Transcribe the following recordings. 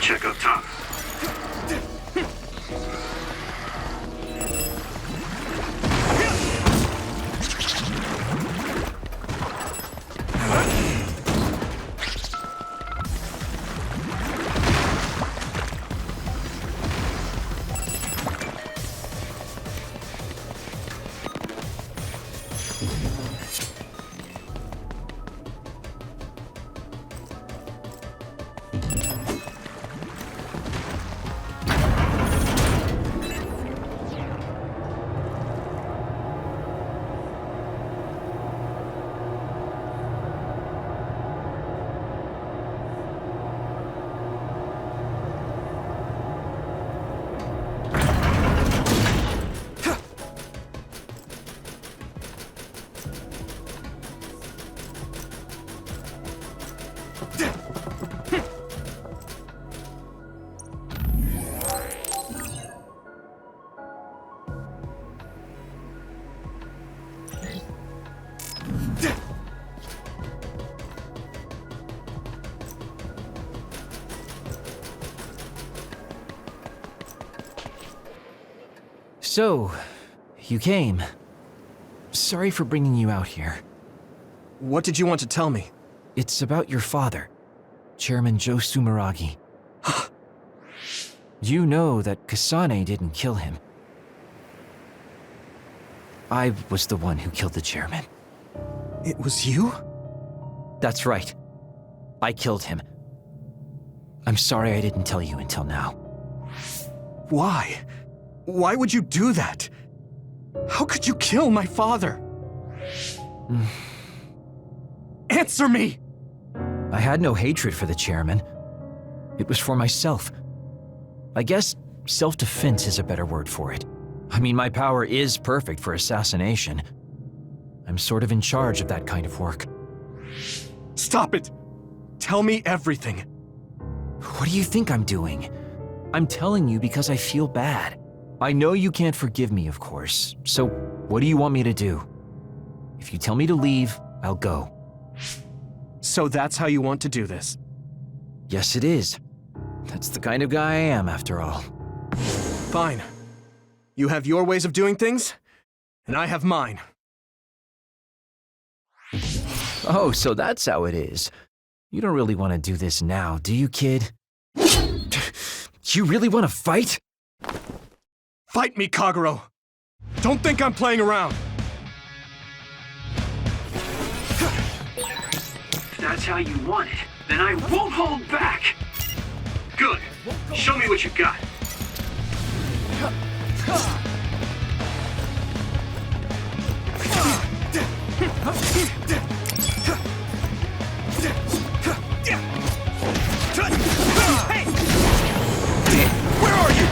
check up top. So, you came. Sorry for bringing you out here. What did you want to tell me? It's about your father, Chairman Joe Sumeragi. You know that Kasane didn't kill him. I was the one who killed the chairman. It was you? That's right. I killed him. I'm sorry I didn't tell you until now. Why? Why would you do that? How could you kill my father? Answer me! I had no hatred for the chairman. It was for myself. I guess self-defense is a better word for it. I mean, my power is perfect for assassination. I'm sort of in charge of that kind of work. Stop it! Tell me everything. What do you think I'm doing? I'm telling you because I feel bad. I know you can't forgive me, of course, so what do you want me to do? If you tell me to leave, I'll go. So that's how you want to do this? Yes, it is. That's the kind of guy I am, after all. Fine. You have your ways of doing things, and I have mine. Oh, so that's how it is. You don't really want to do this now, do you, kid? You really want to fight? Fight me, Kagero! Don't think I'm playing around! If that's how you want it, then I won't hold back! Good. Show me what you got. Hey! Where are you?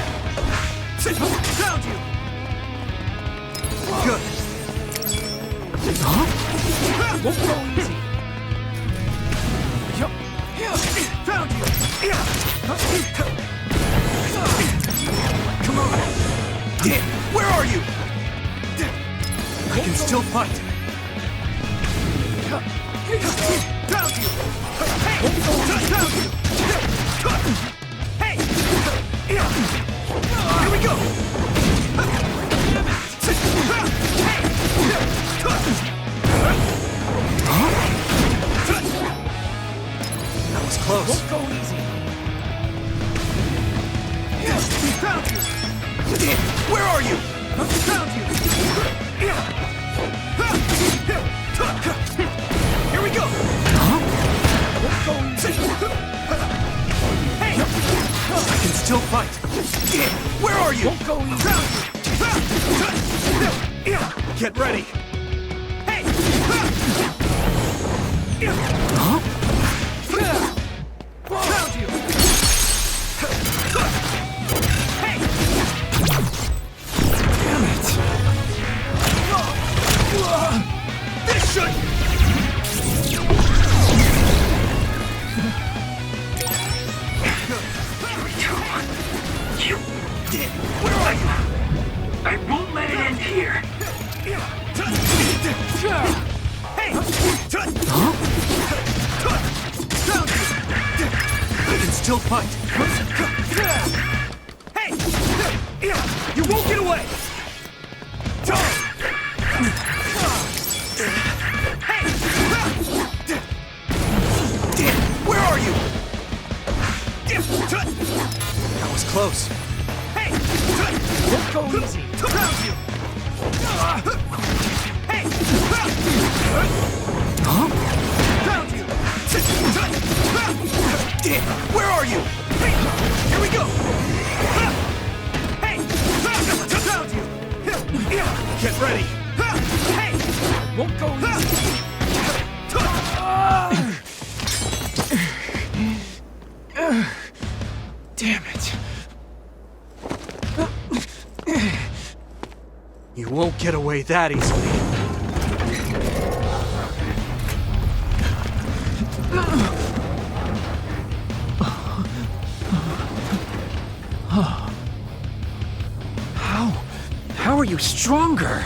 Found you! Good. Huh? Won't go easy. Found you! Come on! Where are you? I can still fight. Found you! Hey! Found you! Hey! Here we go! That was close. Won't go easy. Found you! Where are you? Found you! Here we go! Won't go easy. Hey! I can still fight. Where are you? Won't go easy. Get ready. Hey! Huh? Found you. Hey! Damn it! This should. You did. Where are you? I won't let it end here. still fight. Hey! You won't get away! Hey! Damn, where are you? That was close. Hey! Don't go easy. Around you! Hey! Huh? Around you! Damn, where are you? Hey! Here we go! Hey! Around you! Get ready! Hey! Won't go easy! Damn it. You won't get away that easily. How are you stronger?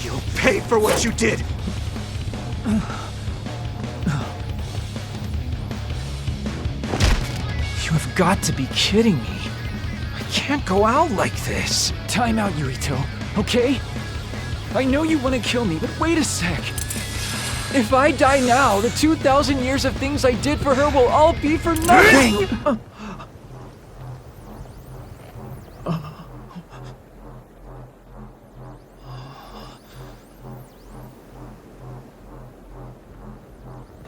You'll pay for what you did! You have got to be kidding me. I can't go out like this. Time out, Yuito, okay? I know you want to kill me, but wait a sec. If I die now, the 2,000 years of things I did for her will all be for nothing!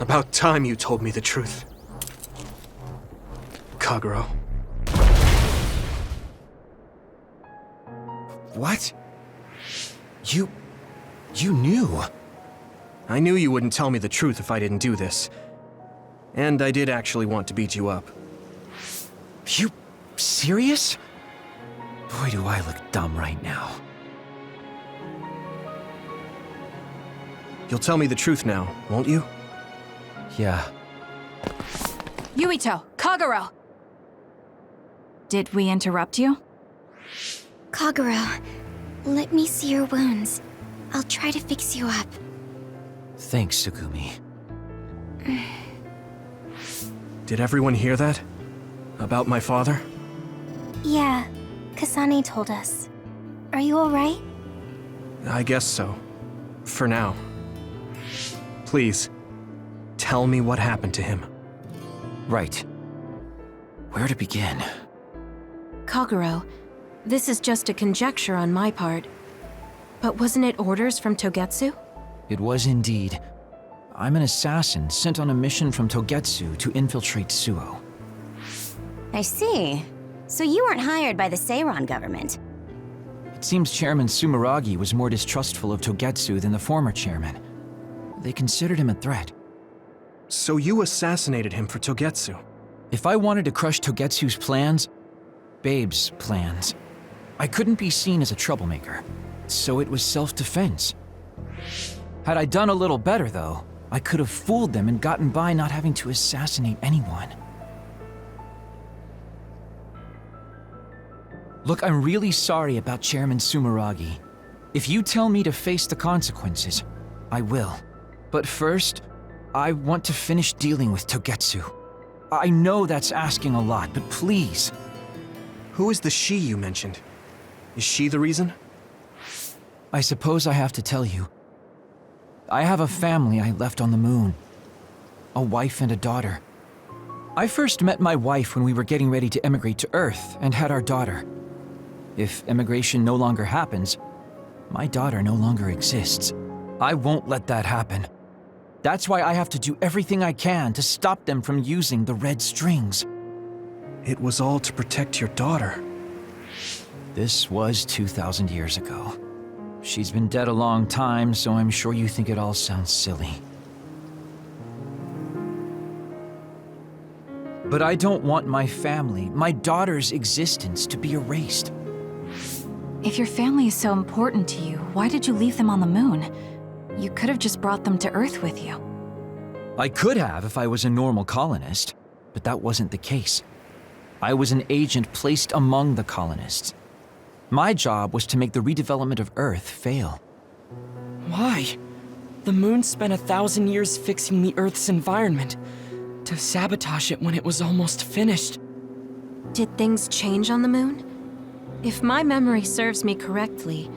About time you told me the truth. Kagero. What? You knew? I knew you wouldn't tell me the truth if I didn't do this. And I did actually want to beat you up. You serious? Boy, do I look dumb right now. You'll tell me the truth now, won't you? Yeah. Yuito, Kagero! Did we interrupt you? Kagero, let me see your wounds. I'll try to fix you up. Thanks, Tsugumi. Did everyone hear that? About my father? Yeah, Kasane told us. Are you alright? I guess so. For now. Please, tell me what happened to him. Right. Where to begin? Kagero, this is just a conjecture on my part. But wasn't it orders from Togetsu? It was indeed. I'm an assassin sent on a mission from Togetsu to infiltrate Suo. I see. So you weren't hired by the Seiran government. It seems Chairman Sumeragi was more distrustful of Togetsu than the former chairman. They considered him a threat. So you assassinated him for Togetsu? If I wanted to crush Togetsu's plans, Babe's plans, I couldn't be seen as a troublemaker. So it was self-defense. Had I done a little better, though, I could have fooled them and gotten by not having to assassinate anyone. Look, I'm really sorry about Chairman Sumeragi. If you tell me to face the consequences, I will. But first, I want to finish dealing with Togetsu. I know that's asking a lot, but please. Who is the she you mentioned? Is she the reason? I suppose I have to tell you. I have a family I left on the moon. A wife and a daughter. I first met my wife when we were getting ready to emigrate to Earth and had our daughter. If emigration no longer happens, my daughter no longer exists. I won't let that happen. That's why I have to do everything I can to stop them from using the red strings. It was all to protect your daughter. This was 2,000 years ago. She's been dead a long time, so I'm sure you think it all sounds silly. But I don't want my family, my daughter's existence, to be erased. If your family is so important to you, why did you leave them on the moon? You could have just brought them to Earth with you. I could have if I was a normal colonist, but that wasn't the case. I was an agent placed among the colonists. My job was to make the redevelopment of Earth fail. Why? The moon spent 1,000 years fixing the Earth's environment to sabotage it when it was almost finished. Did things change on the moon? If my memory serves me correctly,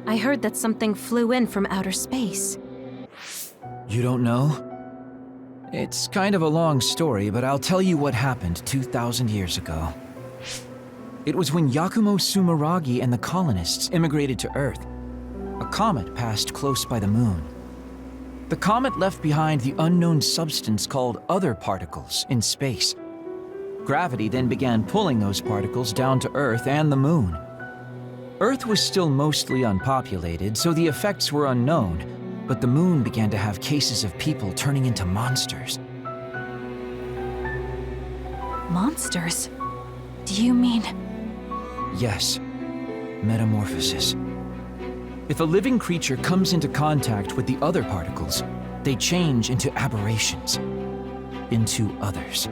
I heard that something flew in from outer space. You don't know? It's kind of a long story, but I'll tell you what happened 2,000 years ago. It was when Yakumo Sumeragi and the colonists immigrated to Earth. A comet passed close by the moon. The comet left behind the unknown substance called other particles in space. Gravity then began pulling those particles down to Earth and the moon. Earth was still mostly unpopulated, so the effects were unknown, but the moon began to have cases of people turning into monsters. Monsters? Do you mean... Yes, metamorphosis. If a living creature comes into contact with the other particles, they change into aberrations, into others.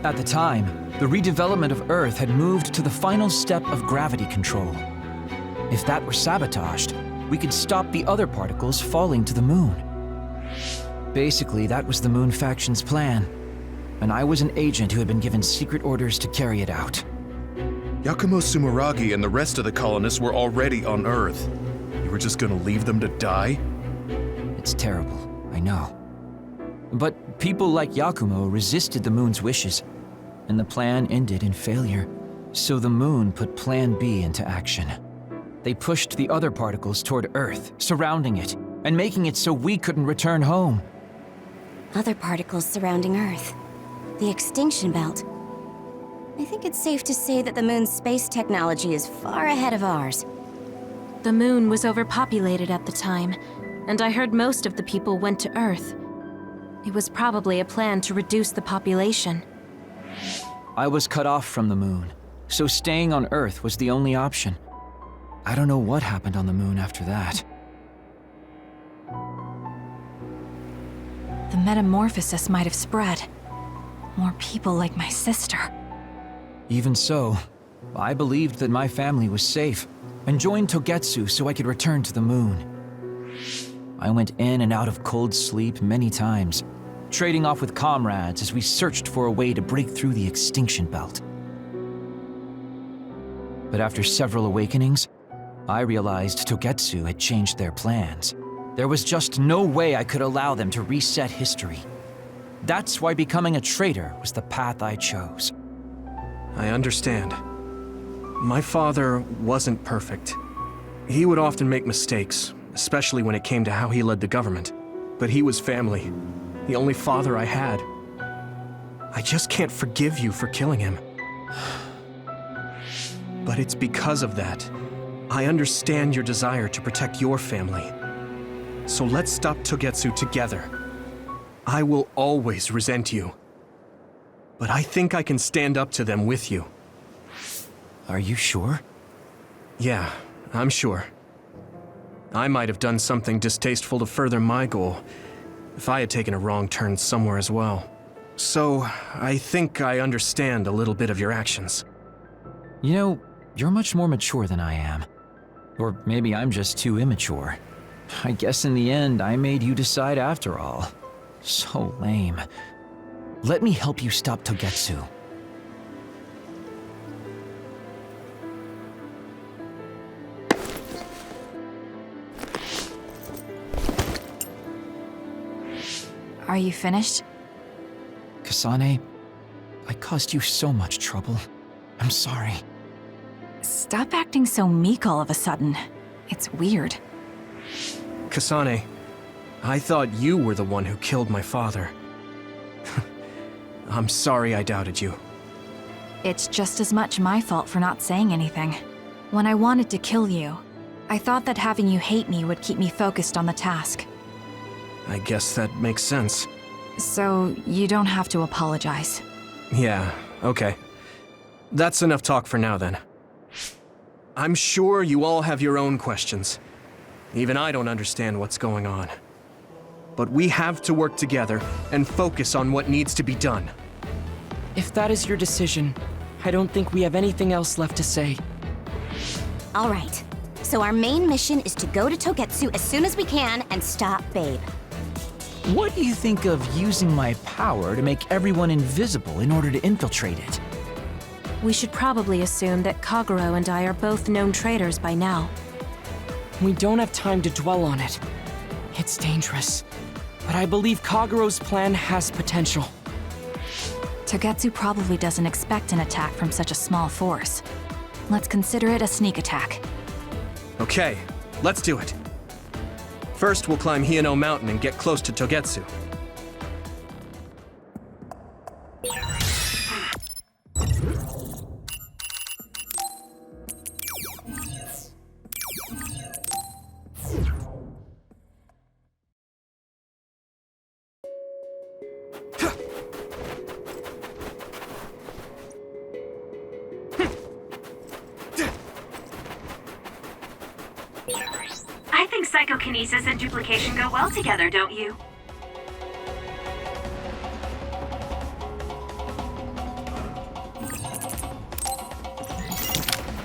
At the time, the redevelopment of Earth had moved to the final step of gravity control. If that were sabotaged, we could stop the other particles falling to the moon. Basically, that was the Moon Faction's plan, and I was an agent who had been given secret orders to carry it out. Yakumo Sumeragi and the rest of the colonists were already on Earth. You were just gonna leave them to die? It's terrible, I know. But people like Yakumo resisted the moon's wishes, and the plan ended in failure. So the moon put Plan B into action. They pushed the other particles toward Earth, surrounding it, and making it so we couldn't return home. Other particles surrounding Earth. The extinction belt. I think it's safe to say that the moon's space technology is far ahead of ours. The moon was overpopulated at the time, and I heard most of the people went to Earth. It was probably a plan to reduce the population. I was cut off from the moon, so staying on Earth was the only option. I don't know what happened on the moon after that. The metamorphosis might have spread. More people like my sister. Even so, I believed that my family was safe, and joined Togetsu so I could return to the moon. I went in and out of cold sleep many times, trading off with comrades as we searched for a way to break through the extinction belt. But after several awakenings, I realized Togetsu had changed their plans. There was just no way I could allow them to reset history. That's why becoming a traitor was the path I chose. I understand. My father wasn't perfect. He would often make mistakes, especially when it came to how he led the government. But he was family, the only father I had. I just can't forgive you for killing him. But it's because of that. I understand your desire to protect your family. So let's stop Togetsu together. I will always resent you. But I think I can stand up to them with you. Are you sure? Yeah, I'm sure. I might have done something distasteful to further my goal, if I had taken a wrong turn somewhere as well. So, I think I understand a little bit of your actions. You know, you're much more mature than I am. Or maybe I'm just too immature. I guess in the end, I made you decide after all. So lame. Let me help you stop Togetsu. Are you finished? Kasane, I caused you so much trouble. I'm sorry. Stop acting so meek all of a sudden. It's weird. Kasane, I thought you were the one who killed my father. I'm sorry I doubted you. It's just as much my fault for not saying anything. When I wanted to kill you, I thought that having you hate me would keep me focused on the task. I guess that makes sense. So, you don't have to apologize. Yeah, okay. That's enough talk for now then. I'm sure you all have your own questions. Even I don't understand what's going on. But we have to work together and focus on what needs to be done. If that is your decision, I don't think we have anything else left to say. All right. So our main mission is to go to Togetsu as soon as we can and stop Babe. What do you think of using my power to make everyone invisible in order to infiltrate it? We should probably assume that Kagero and I are both known traitors by now. We don't have time to dwell on it. It's dangerous. But I believe Kagero's plan has potential. Togetsu probably doesn't expect an attack from such a small force. Let's consider it a sneak attack. Okay, let's do it. First, we'll climb Hiyano Mountain and get close to Togetsu. I think psychokinesis and duplication go well together, don't you?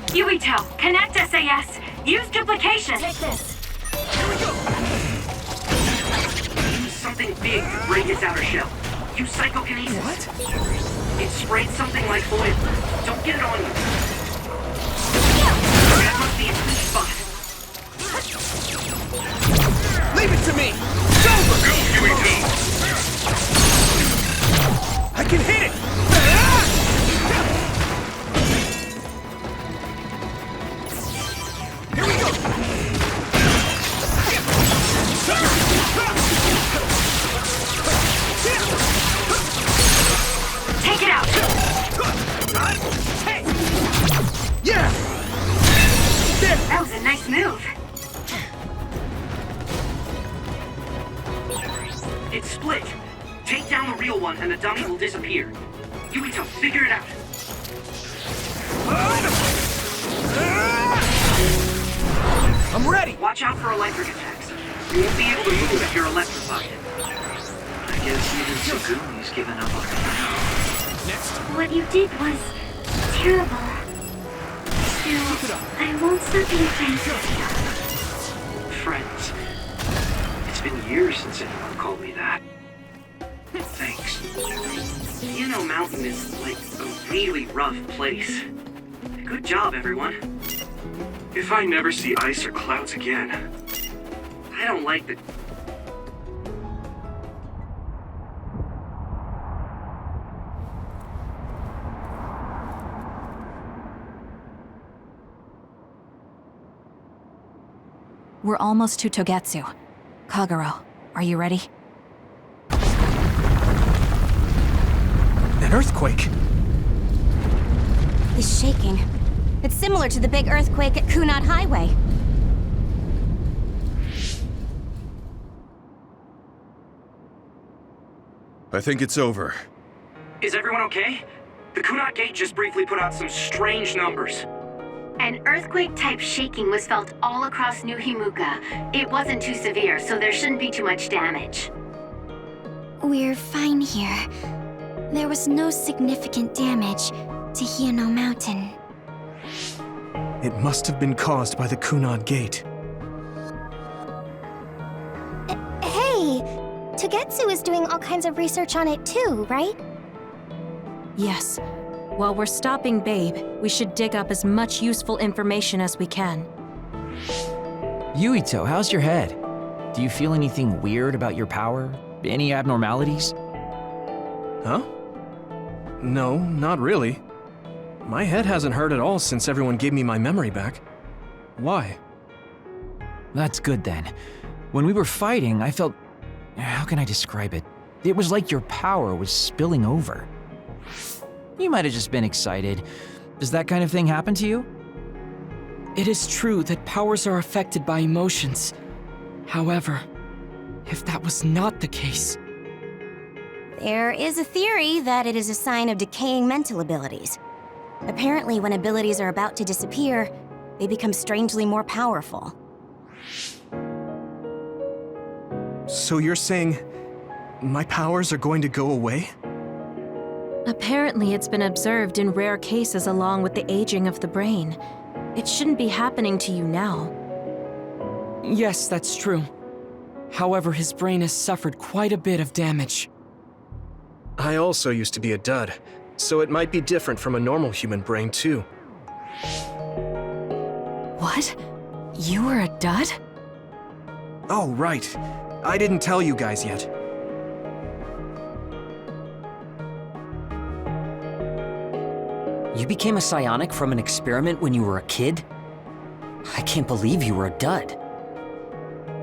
Yuito, connect SAS. Use duplication. Take this. Use something big to break its outer shell. Use psychokinesis. What? It sprayed something like oil. Don't get it on you. That must be its weak spot. Leave it to me! Go! Go, Yuito! I can hit it! Here we go! Take it out. Hey! Yeah! There! That was a nice move. It's split. Take down the real one and the dummy will disappear. Yuito, figure it out. I'm ready! Watch out for electric attacks. You won't be able to move if you're electrified. I guess even Suzumi's given up on it. Next. What you did was terrible. Still, I won't stop being friends with you. Friends. It's been years since anyone called me that. Thanks. Hiyano Mountain is like a really rough place. Good job, everyone. If I never see ice or clouds again, I don't like the... We're almost to Togetsu. Kagero, are you ready? An earthquake? It's shaking. It's similar to the big earthquake at Kunad Highway. I think it's over. Is everyone okay? The Kunat Gate just briefly put out some strange numbers. An earthquake-type shaking was felt all across New Himuka. It wasn't too severe, so there shouldn't be too much damage. We're fine here. There was no significant damage to Hiyano Mountain. It must have been caused by the Kunad Gate. Hey! Togetsu is doing all kinds of research on it too, right? Yes. While we're stopping Babe, we should dig up as much useful information as we can. Yuito, how's your head? Do you feel anything weird about your power? Any abnormalities? Huh? No, not really. My head hasn't hurt at all since everyone gave me my memory back. Why? That's good then. When we were fighting, I felt... How can I describe it? It was like your power was spilling over. You might have just been excited. Does that kind of thing happen to you? It is true that powers are affected by emotions. However, if that was not the case... There is a theory that it is a sign of decaying mental abilities. Apparently, when abilities are about to disappear, they become strangely more powerful. So you're saying my powers are going to go away? Apparently, it's been observed in rare cases along with the aging of the brain. It shouldn't be happening to you now. Yes, that's true. However, his brain has suffered quite a bit of damage. I also used to be a dud, so it might be different from a normal human brain, too. What? You were a dud? Oh, right. I didn't tell you guys yet. You became a psionic from an experiment when you were a kid? I can't believe you were a dud.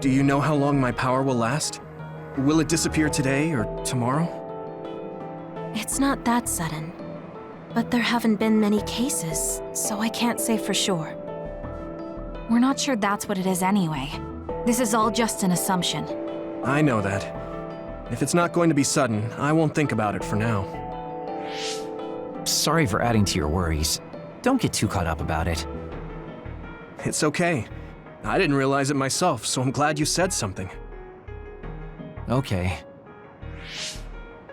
Do you know how long my power will last? Will it disappear today or tomorrow? It's not that sudden. But there haven't been many cases, so I can't say for sure. We're not sure that's what it is anyway. This is all just an assumption. I know that. If it's not going to be sudden, I won't think about it for now. Sorry for adding to your worries. Don't get too caught up about it. It's okay. I didn't realize it myself, so I'm glad you said something. Okay.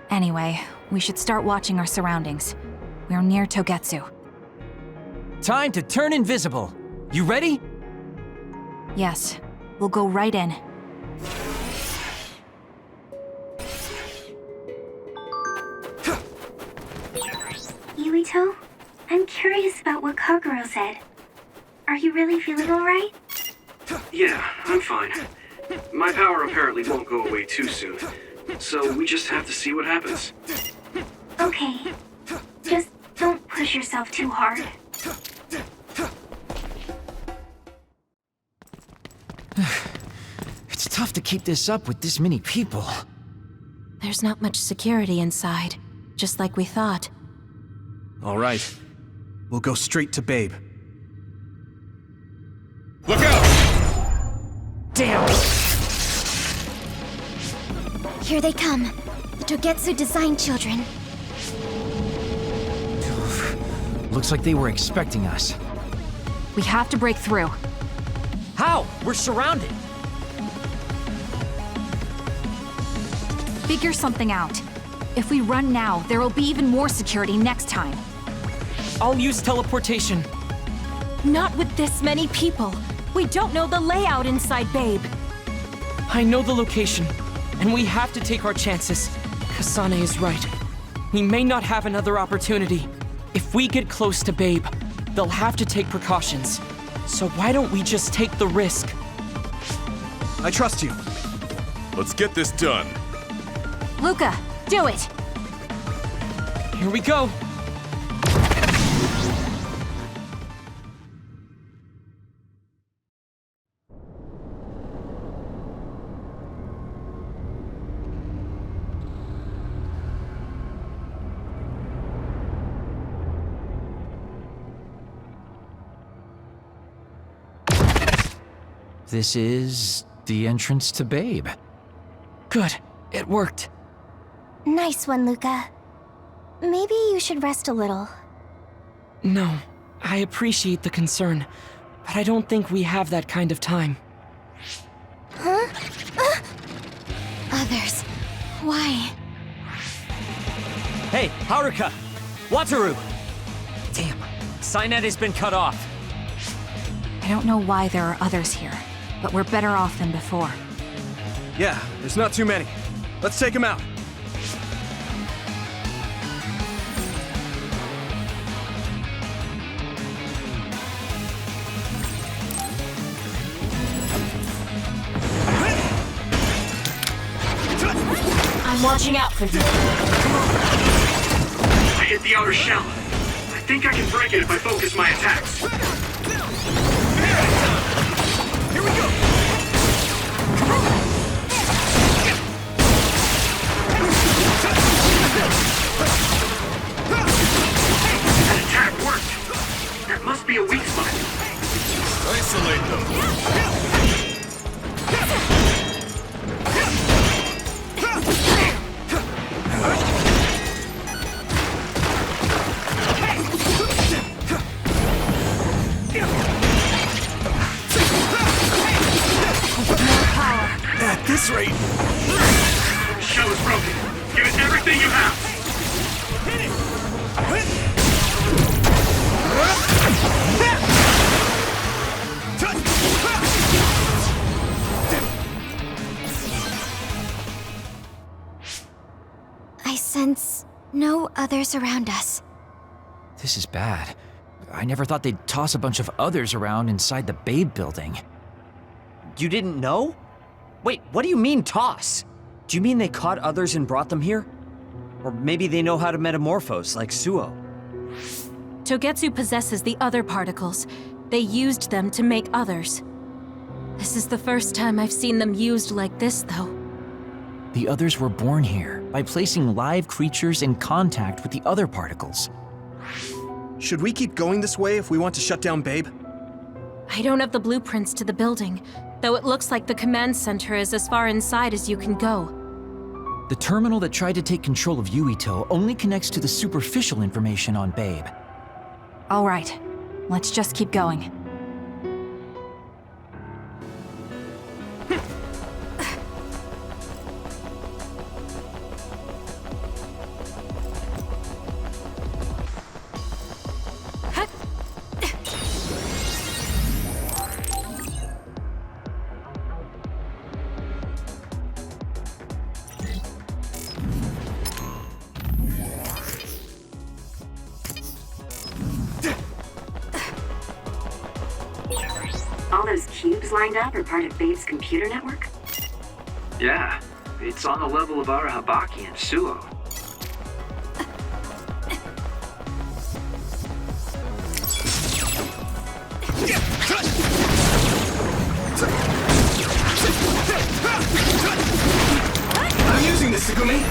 Anyway, we should start watching our surroundings. We're near Togetsu. Time to turn invisible. You ready? Yes, we'll go right in. Yuito, I'm curious about what Kaguro said. Are you really feeling alright? Yeah, I'm fine. My power apparently won't go away too soon, so we just have to see what happens. Okay. Just don't push yourself too hard. It's tough to keep this up with this many people. There's not much security inside, just like we thought. All right. We'll go straight to Babe. Look out! Damn! Here they come. The Togetsu design children. Looks like they were expecting us. We have to break through. How? We're surrounded. Figure something out. If we run now, there will be even more security next time. I'll use teleportation. Not with this many people. We don't know the layout inside Babe. I know the location, and we have to take our chances. Kasane is right. We may not have another opportunity. If we get close to Babe, they'll have to take precautions. So why don't we just take the risk? I trust you. Let's get this done. Luca, do it! Here we go. This is the entrance to Babe. Good. It worked. Nice one, Luca. Maybe you should rest a little. No, I appreciate the concern, but I don't think we have that kind of time. Huh? Others. Why? Hey, Haruka! Wataru! Damn, Psynet has been cut off. I don't know why there are others here, but we're better off than before. Yeah, there's not too many. Let's take them out. I'm watching out for you. I hit the outer shell. I think I can break it if I focus my attacks. Here we go! That attack worked. That must be a weak spot. Isolate them. At this rate, Shell is broken. Give it everything you have. Since no others around us. This is bad. I never thought they'd toss a bunch of others around inside the Babe building. You didn't know? Wait, what do you mean toss? Do you mean they caught others and brought them here? Or maybe they know how to metamorphose, like Suo. Togetsu possesses the other particles. They used them to make others. This is the first time I've seen them used like this, though. The others were born here by placing live creatures in contact with the other particles. Should we keep going this way if we want to shut down Babe? I don't have the blueprints to the building, though it looks like the command center is as far inside as you can go. The terminal that tried to take control of Yuito only connects to the superficial information on Babe. All right, let's just keep going. All those cubes lined up are part of Babe's computer network? Yeah, it's on the level of Arahabaki and Suo. I'm using this, Segumi!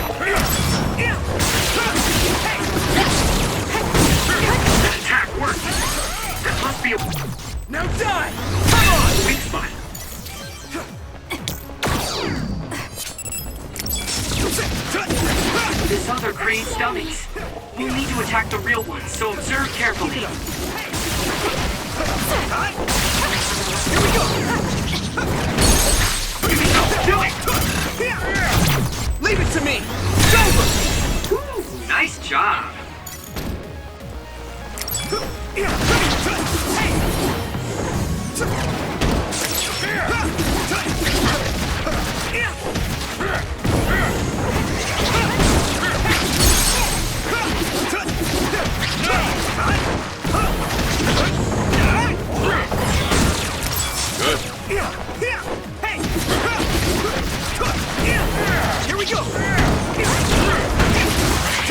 That attack worked! That must be a... Now die! Come on! Weak spot! This other creates dummies. We'll need to attack the real ones, so observe carefully. Here we go! Do it! Leave it to me! It's over! Ooh, nice job! Here we go!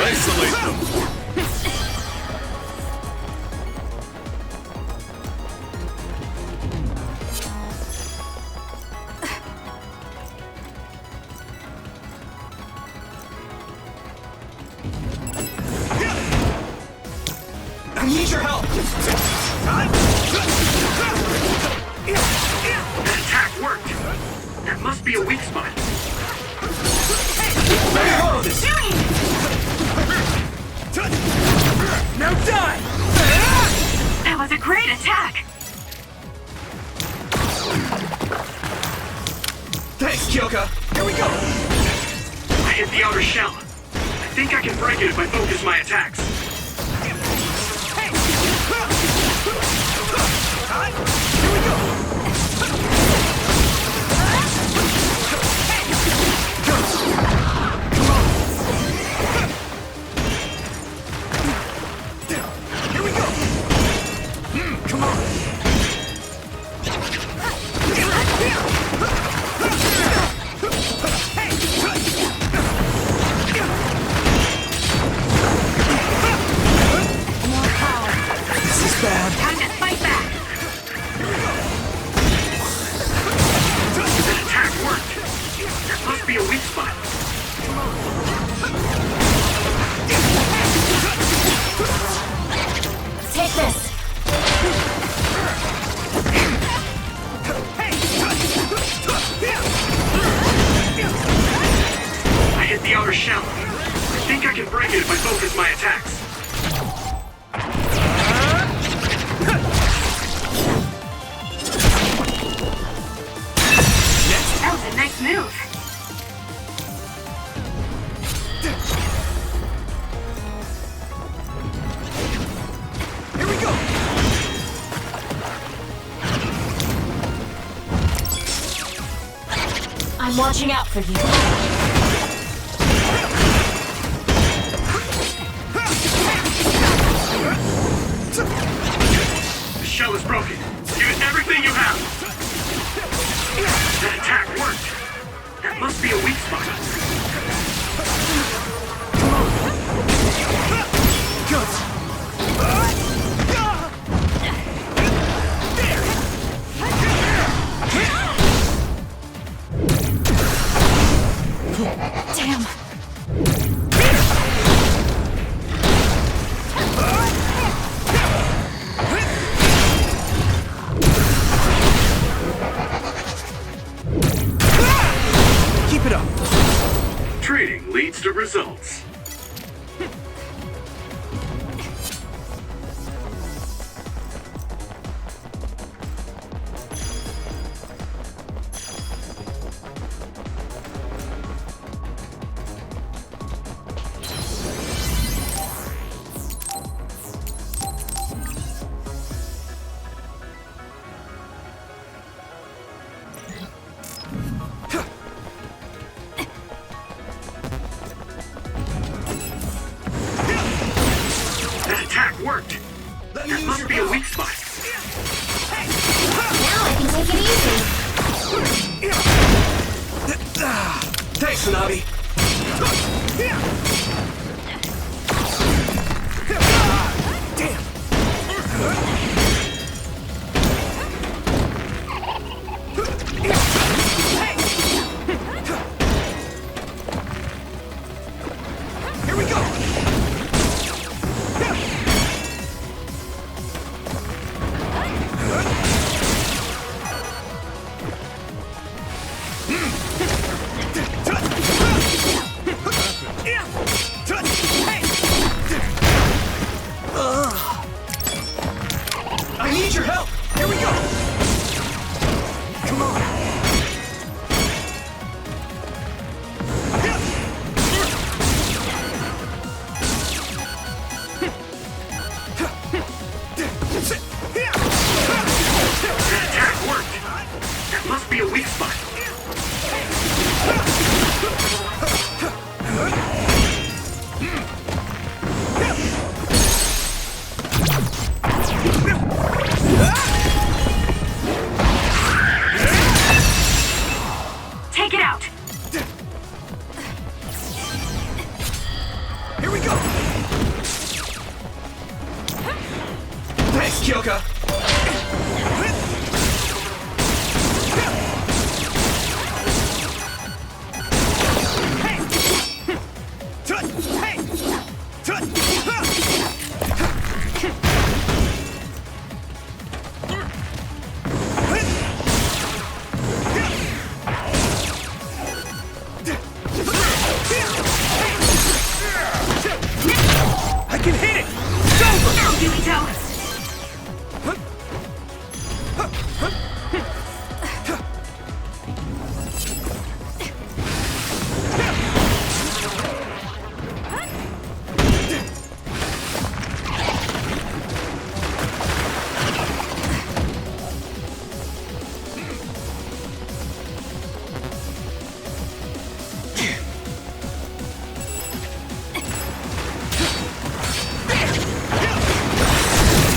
Isolate them! I need your help! That attack worked! That must be a weak spot. Let me borrow this! Now die! That was a great attack! Thanks, Kyoka! Here we go! I hit the outer shell. I think I can break it if I focus my attacks. Here we go! Here we go! Come on! This is bad. Time to fight back! That attack worked. That must be a weak spot. Take this! I hit the outer shell. I think I can break it if I focus my attacks. That was a nice move. Here we go! I'm watching out for you. The shell is broken. Use everything you have. That attack worked. That must be a weak spot. Damn. Keep it up. Trading leads to results. That attack worked. That must be a weak spot. Now I can take it easy. Thanks, Tsunabi. Here we go. I need your help. Here we go. Come on. That attack worked. That must be a weak spot. Take it out! Here we go. Thanks, Kyoka. I can hit it. It's over. Now, Yuito!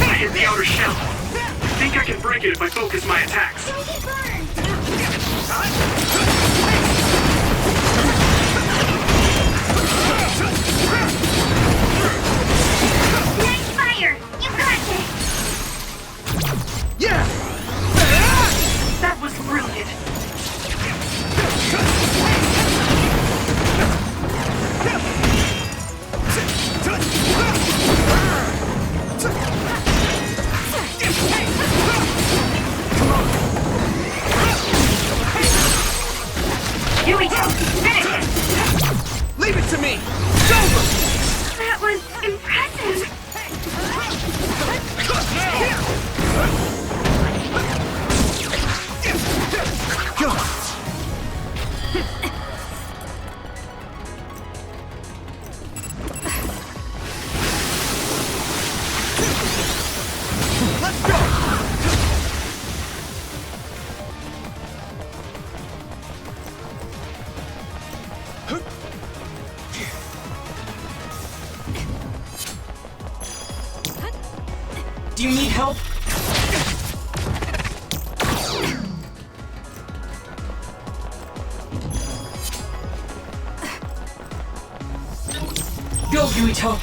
I hit the outer shell. I think I can break it if I focus my attacks. Nice fire! You got this! Yeah. That was brilliant. Yuito, finish it! Leave it to me. It's over. That was impressive. Let's go. Do you need help? Go, Yuito!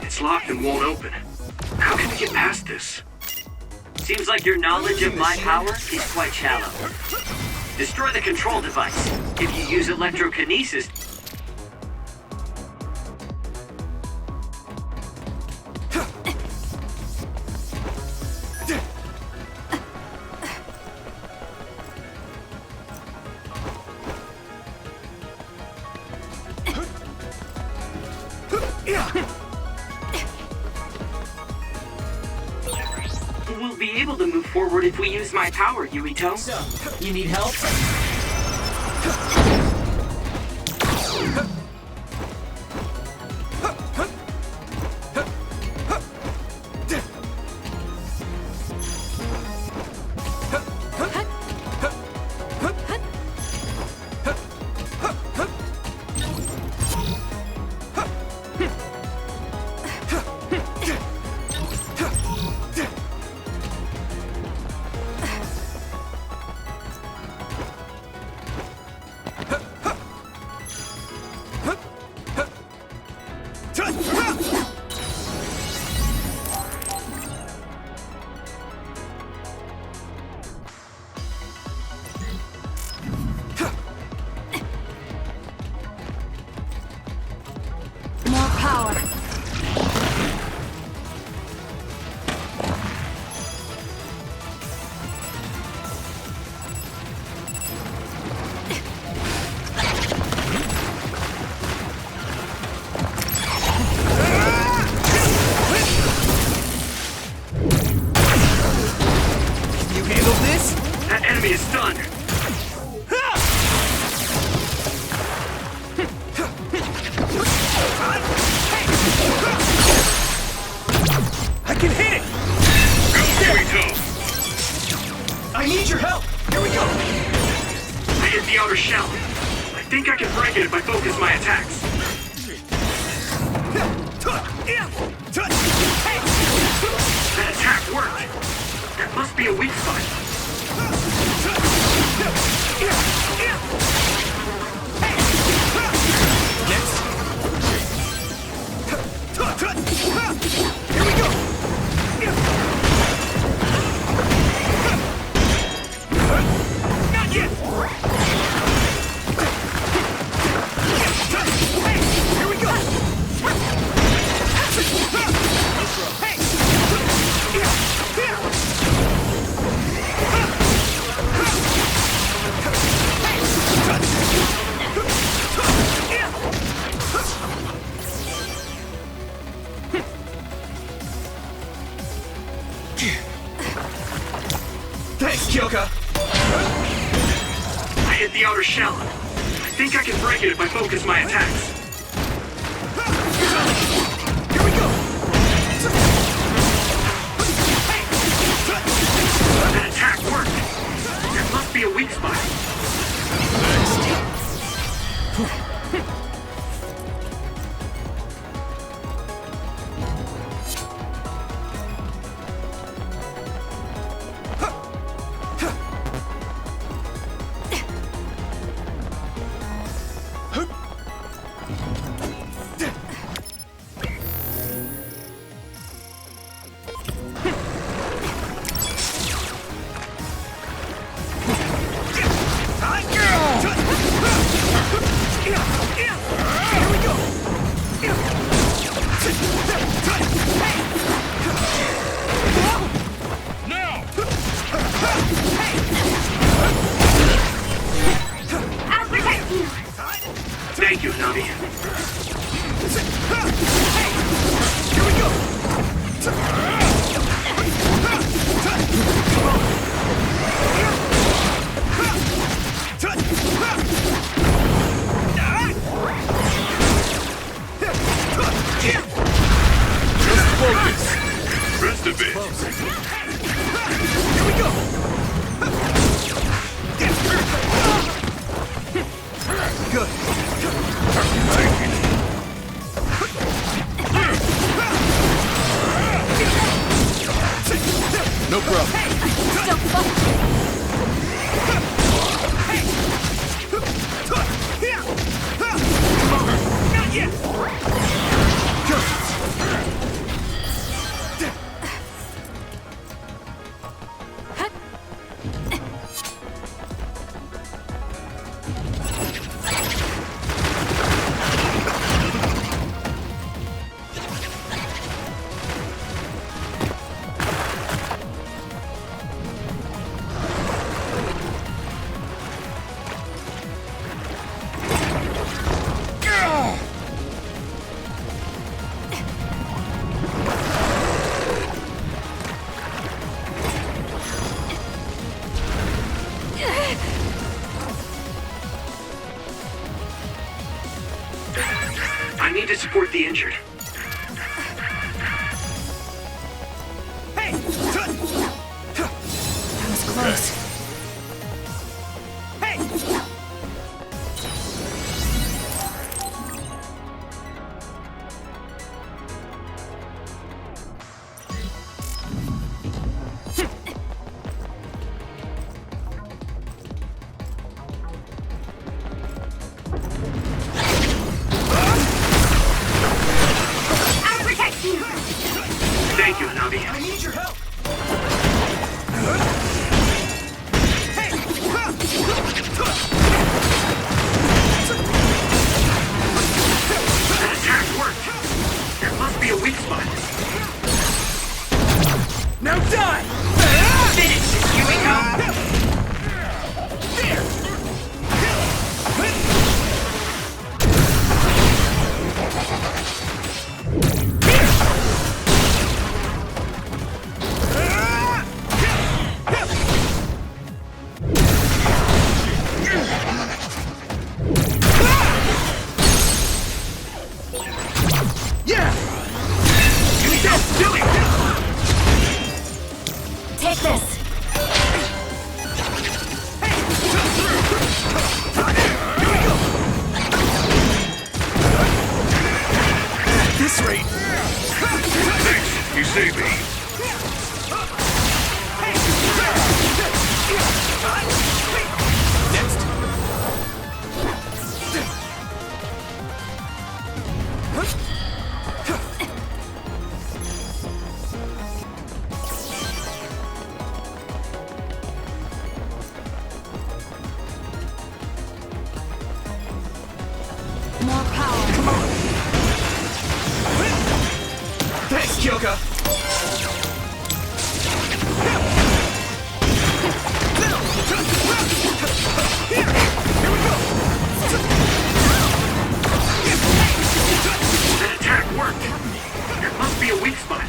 It's locked and won't open. How can we get past this? Seems like your knowledge of my power is quite shallow. Destroy the control device. If you use electrokinesis, we'll be able to move forward if we use my power, Yuito. So, you need help? More power. You handle this? That enemy is stunned. I can hit it! I need your help! Here we go! I hit the outer shell. I think I can break it if I focus my attacks. That attack worked. That must be a weak spot. Here we go! Not yet! Here we go! Thanks, Kyoka! I hit the outer shell. I think I can break it if I focus my attacks. Here we go! That attack worked. There must be a weak spot. Thank you, Nami. Here we go! Just focus. Rest a bit. Here we go! to support the injured. Hey! That was close. Hey! Thank you, Hanabi. I need your help! That attack worked. There must be a weak spot. Now die! Finish it, Yuito! Take this! At this rate, Thanks, you saved me. next. More power. Thanks, Kyoka. That attack worked. There must be a weak spot.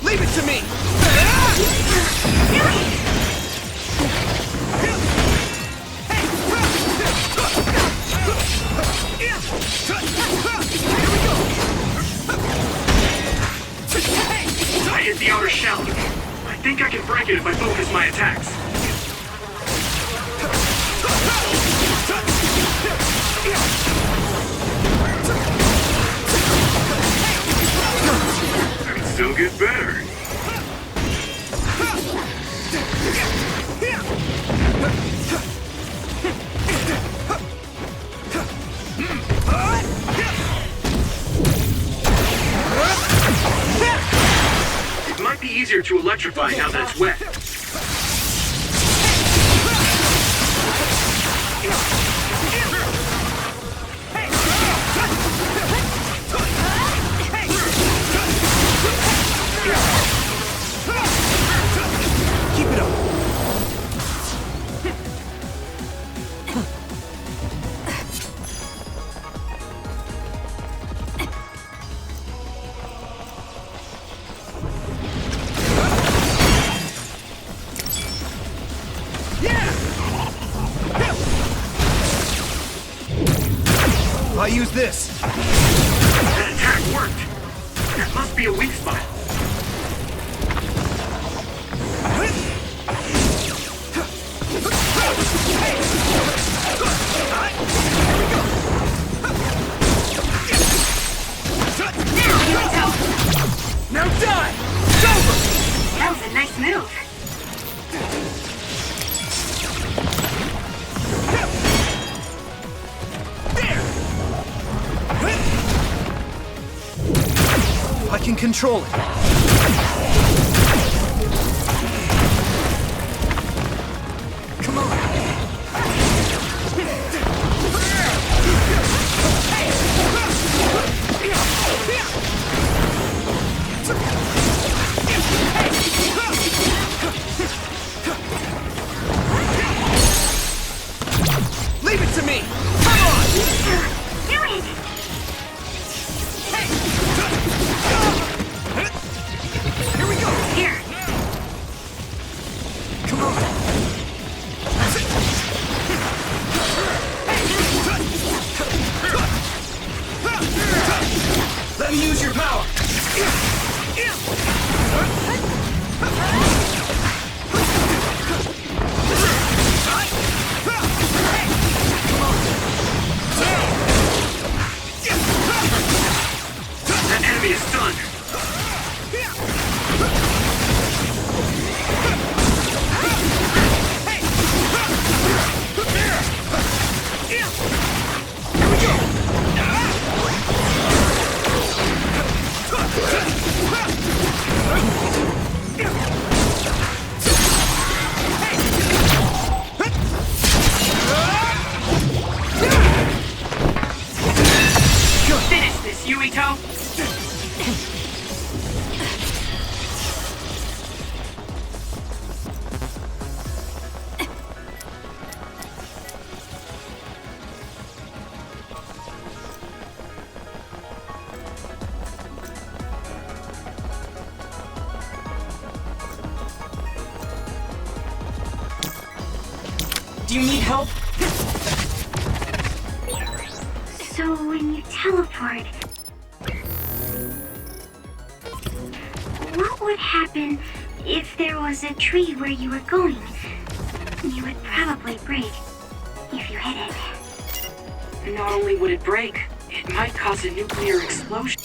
Leave it to me. I hit the outer shell. I think I can break it if I focus my attacks. I can still get better. It might be easier to electrify now that it's wet. Keep it up. I use this. That attack worked. There must be a weak spot. Now die! It's over! That was a nice move. I can control it. Come on. Leave it to me. Come on. Do it! this, Yuito? Do you need help? So when you teleport, what would happen if there was a tree where you were going? You would probably break if you hit it. Not only would it break, it might cause a nuclear explosion.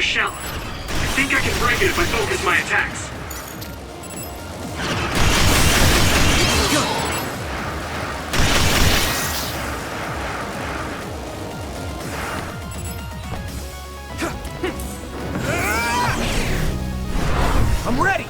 Shell. I think I can break it if I focus my attacks. I'm ready!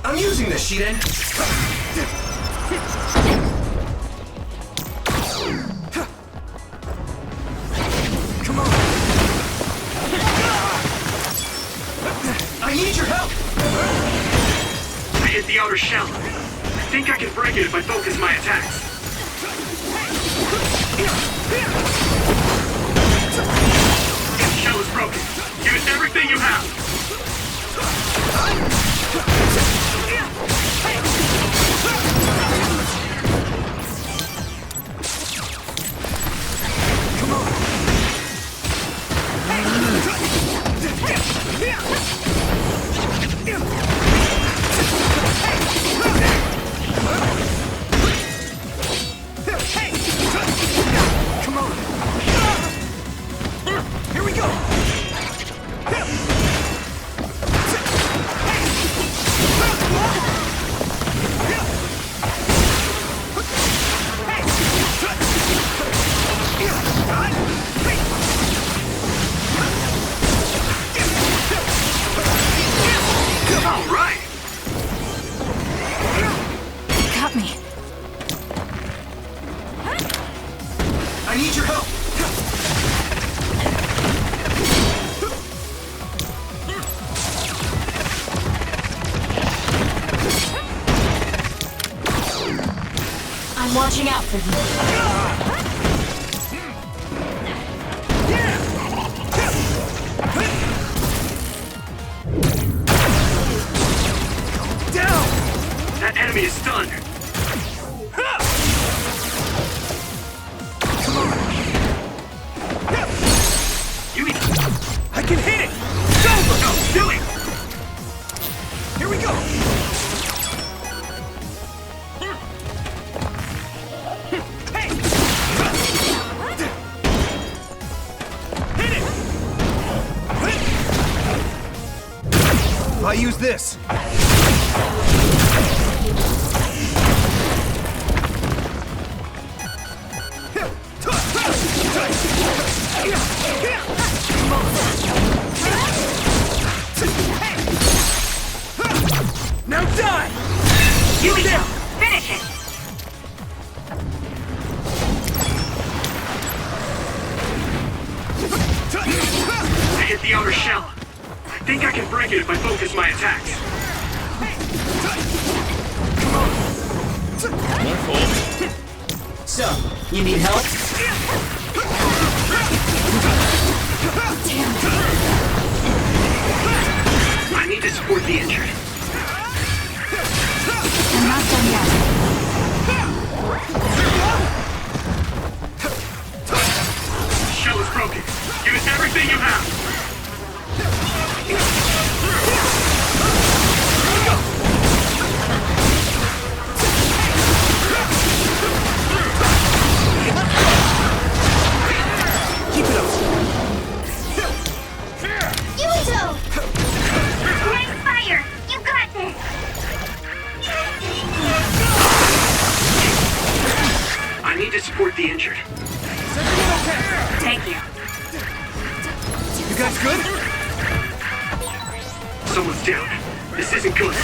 I'm using this, Shiden! Come on! I need your help! I hit the outer shell. I think I can break it if I focus my attacks. The shell is broken. Use everything you have. Come on! watching out for you. That enemy is stunned! Yuito! I can hit it! No, do it! Here we go! I use this. Now die! Yuito, finish it! I hit the outer shell. I think I can break it if I focus my attacks. So, you need help? I need to support the injured. I'm not done yet. The shell is broken. Use everything you have. Keep it up. Yuito! Nice fire! You got this! I need to support the injured. Thank you. You guys good? Someone's down. This isn't good.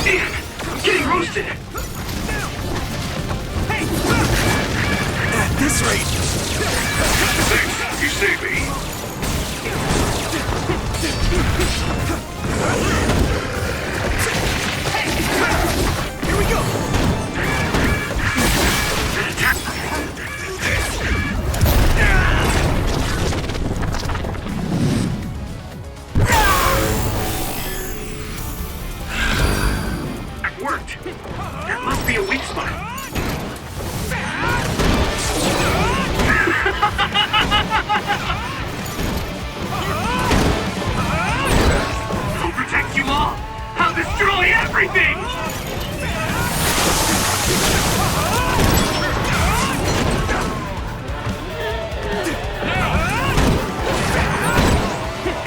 Damn! I'm getting roasted! At this rate. Thanks, you saved me. Here we go. That worked. That must be a weak spot. I'll protect you all. I'll destroy everything.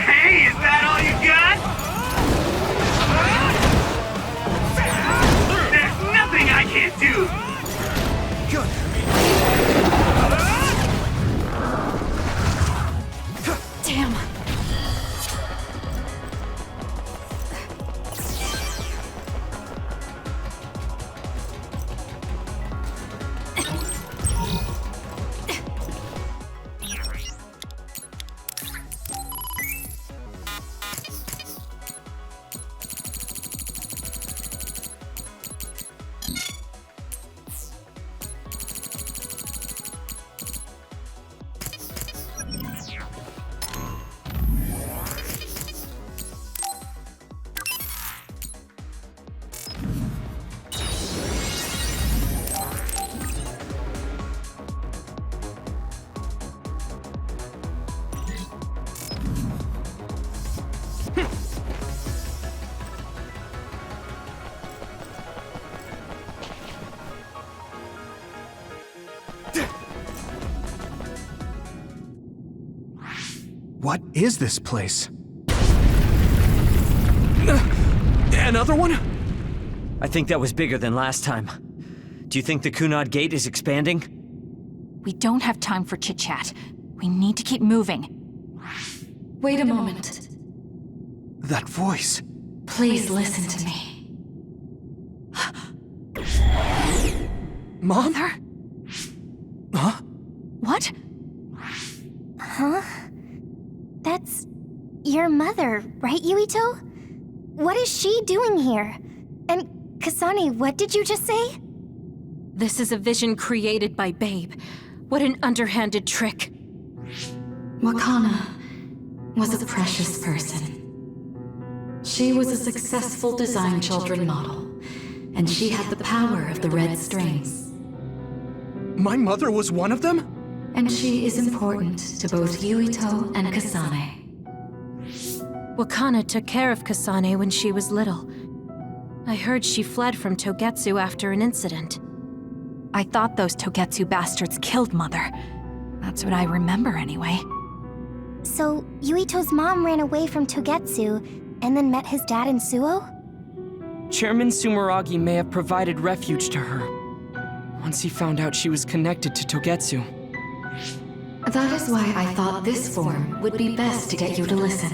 Hey, is that all you got? There's nothing I can't do. Good. Damn. What is this place? Another one? I think that was bigger than last time. Do you think the Kunad Gate is expanding? We don't have time for chit-chat. We need to keep moving. Wait a moment. That voice. Please listen to me. Mom? Mother? Huh? What? Huh? That's your mother, right, Yuito? What is she doing here? And Kasane, what did you just say? This is a vision created by Babe. What an underhanded trick. Wakana was a precious person. She was a successful design children model, and she had the power of the red strings. My mother was one of them? And she is important to both Yuito and Kasane. Wakana took care of Kasane when she was little. I heard she fled from Togetsu after an incident. I thought those Togetsu bastards killed Mother. That's what I remember anyway. So, Yuito's mom ran away from Togetsu and then met his dad in Suo? Chairman Sumeragi may have provided refuge to her once he found out she was connected to Togetsu. That is why I thought this form would be best to get you to listen.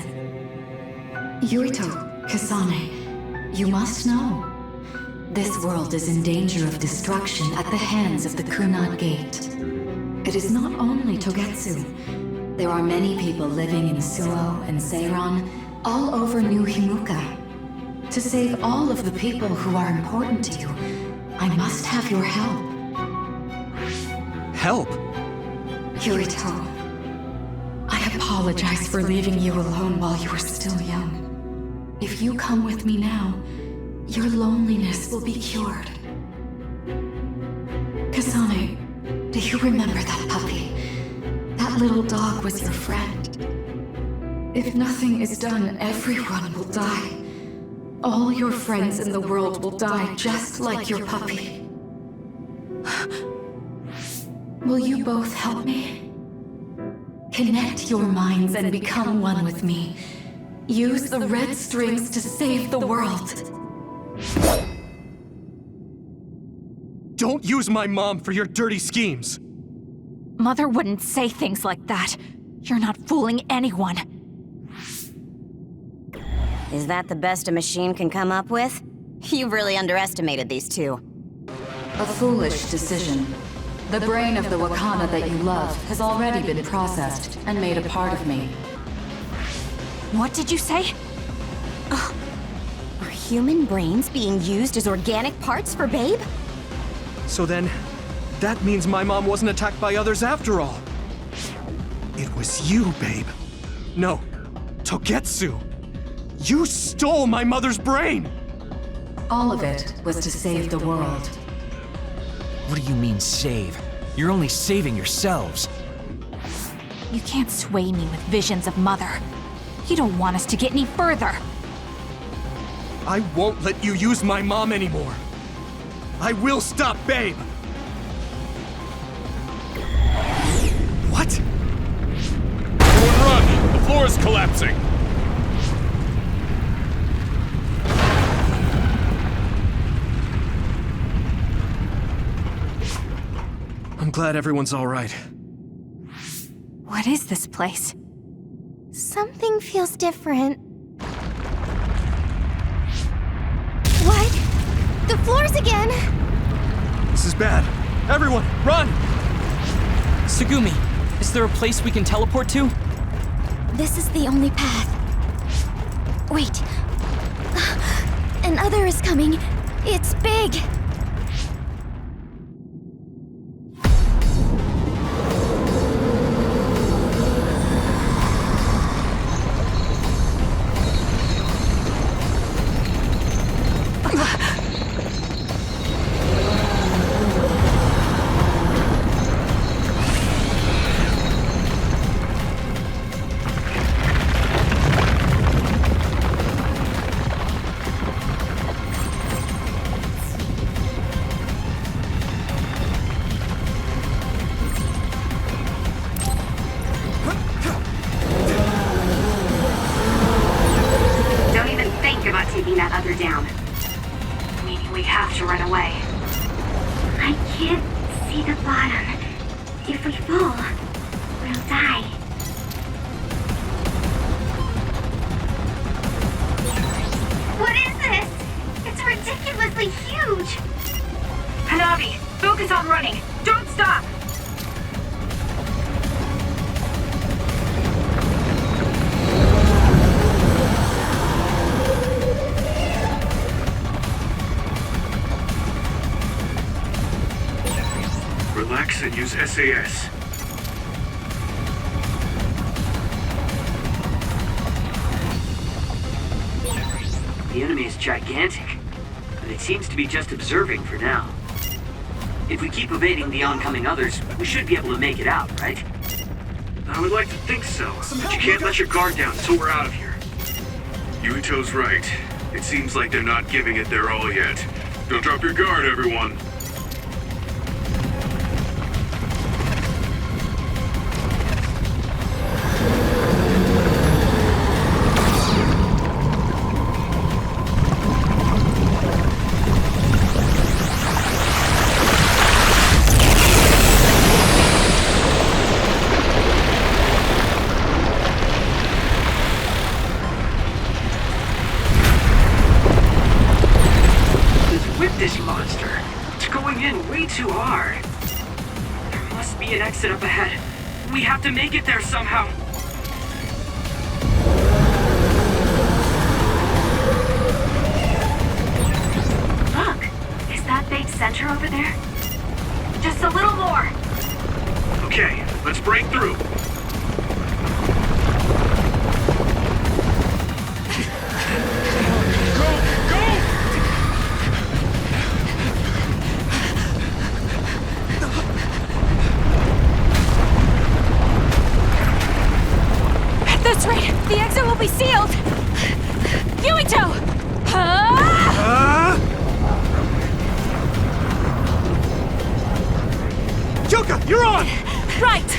Yuito, Kasane, you must know. This world is in danger of destruction at the hands of the Kunad Gate. It is not only Togetsu. There are many people living in Suo and Seiron, all over New Himuka. To save all of the people who are important to you, I must have your help. Help? Yuito, I apologize for leaving you alone while you were still young. If you come with me now, your loneliness will be cured. Kasane, do you remember that puppy? That little dog was your friend. If nothing is done, everyone will die. All your friends in the world will die just like your puppy. Will you both help me? Connect your minds and become one with me. Use the red strings to save the world. Don't use my mom for your dirty schemes! Mother wouldn't say things like that. You're not fooling anyone. Is that the best a machine can come up with? You've really underestimated these two. A foolish decision. The brain of the Wakana that you love has already been processed and made a part of me. What did you say? Are human brains being used as organic parts for Babe? So then, that means my mom wasn't attacked by others after all. It was you, Babe. No, Togetsu. You stole my mother's brain! All of it was to save the world. What do you mean, save? You're only saving yourselves. You can't sway me with visions of Mother. You don't want us to get any further. I won't let you use my mom anymore. I will stop Babe! What? Everyone run! The floor is collapsing! I'm glad everyone's all right. What is this place? Something feels different. What? The floors again! This is bad. Everyone, run! Tsugumi, is there a place we can teleport to? This is the only path. Wait. Another is coming. It's big. That other down. Meaning we have to run away. I can't see the bottom. If we fall, we'll die. What is this? It's ridiculously huge! Hanabi, focus on running. Don't stop! Relax and use SAS. The enemy is gigantic, but it seems to be just observing for now. If we keep evading the oncoming others, we should be able to make it out, right? I would like to think so, but you can't let your guard down until we're out of here. Yuito's right. It seems like they're not giving it their all yet. Don't drop your guard, everyone. This monster. It's going in way too hard. There must be an exit up ahead. We have to make it there somehow. Look! Is that big center over there? Just a little more! Okay, let's break through. That's right! The exit will be sealed! Yuito! Yuka, you're on! Right!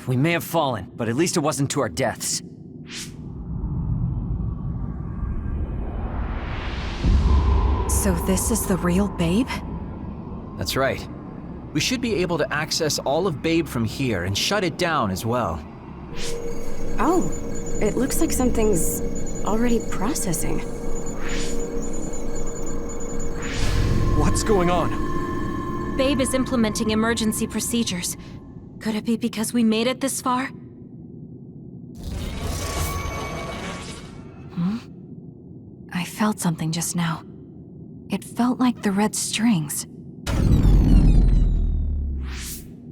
We may have fallen, but at least it wasn't to our deaths. So this is the real Babe? That's right. We should be able to access all of Babe from here and shut it down as well. Oh, it looks like something's already processing. What's going on? Babe is implementing emergency procedures. Could it be because we made it this far? I felt something just now. It felt like the red strings.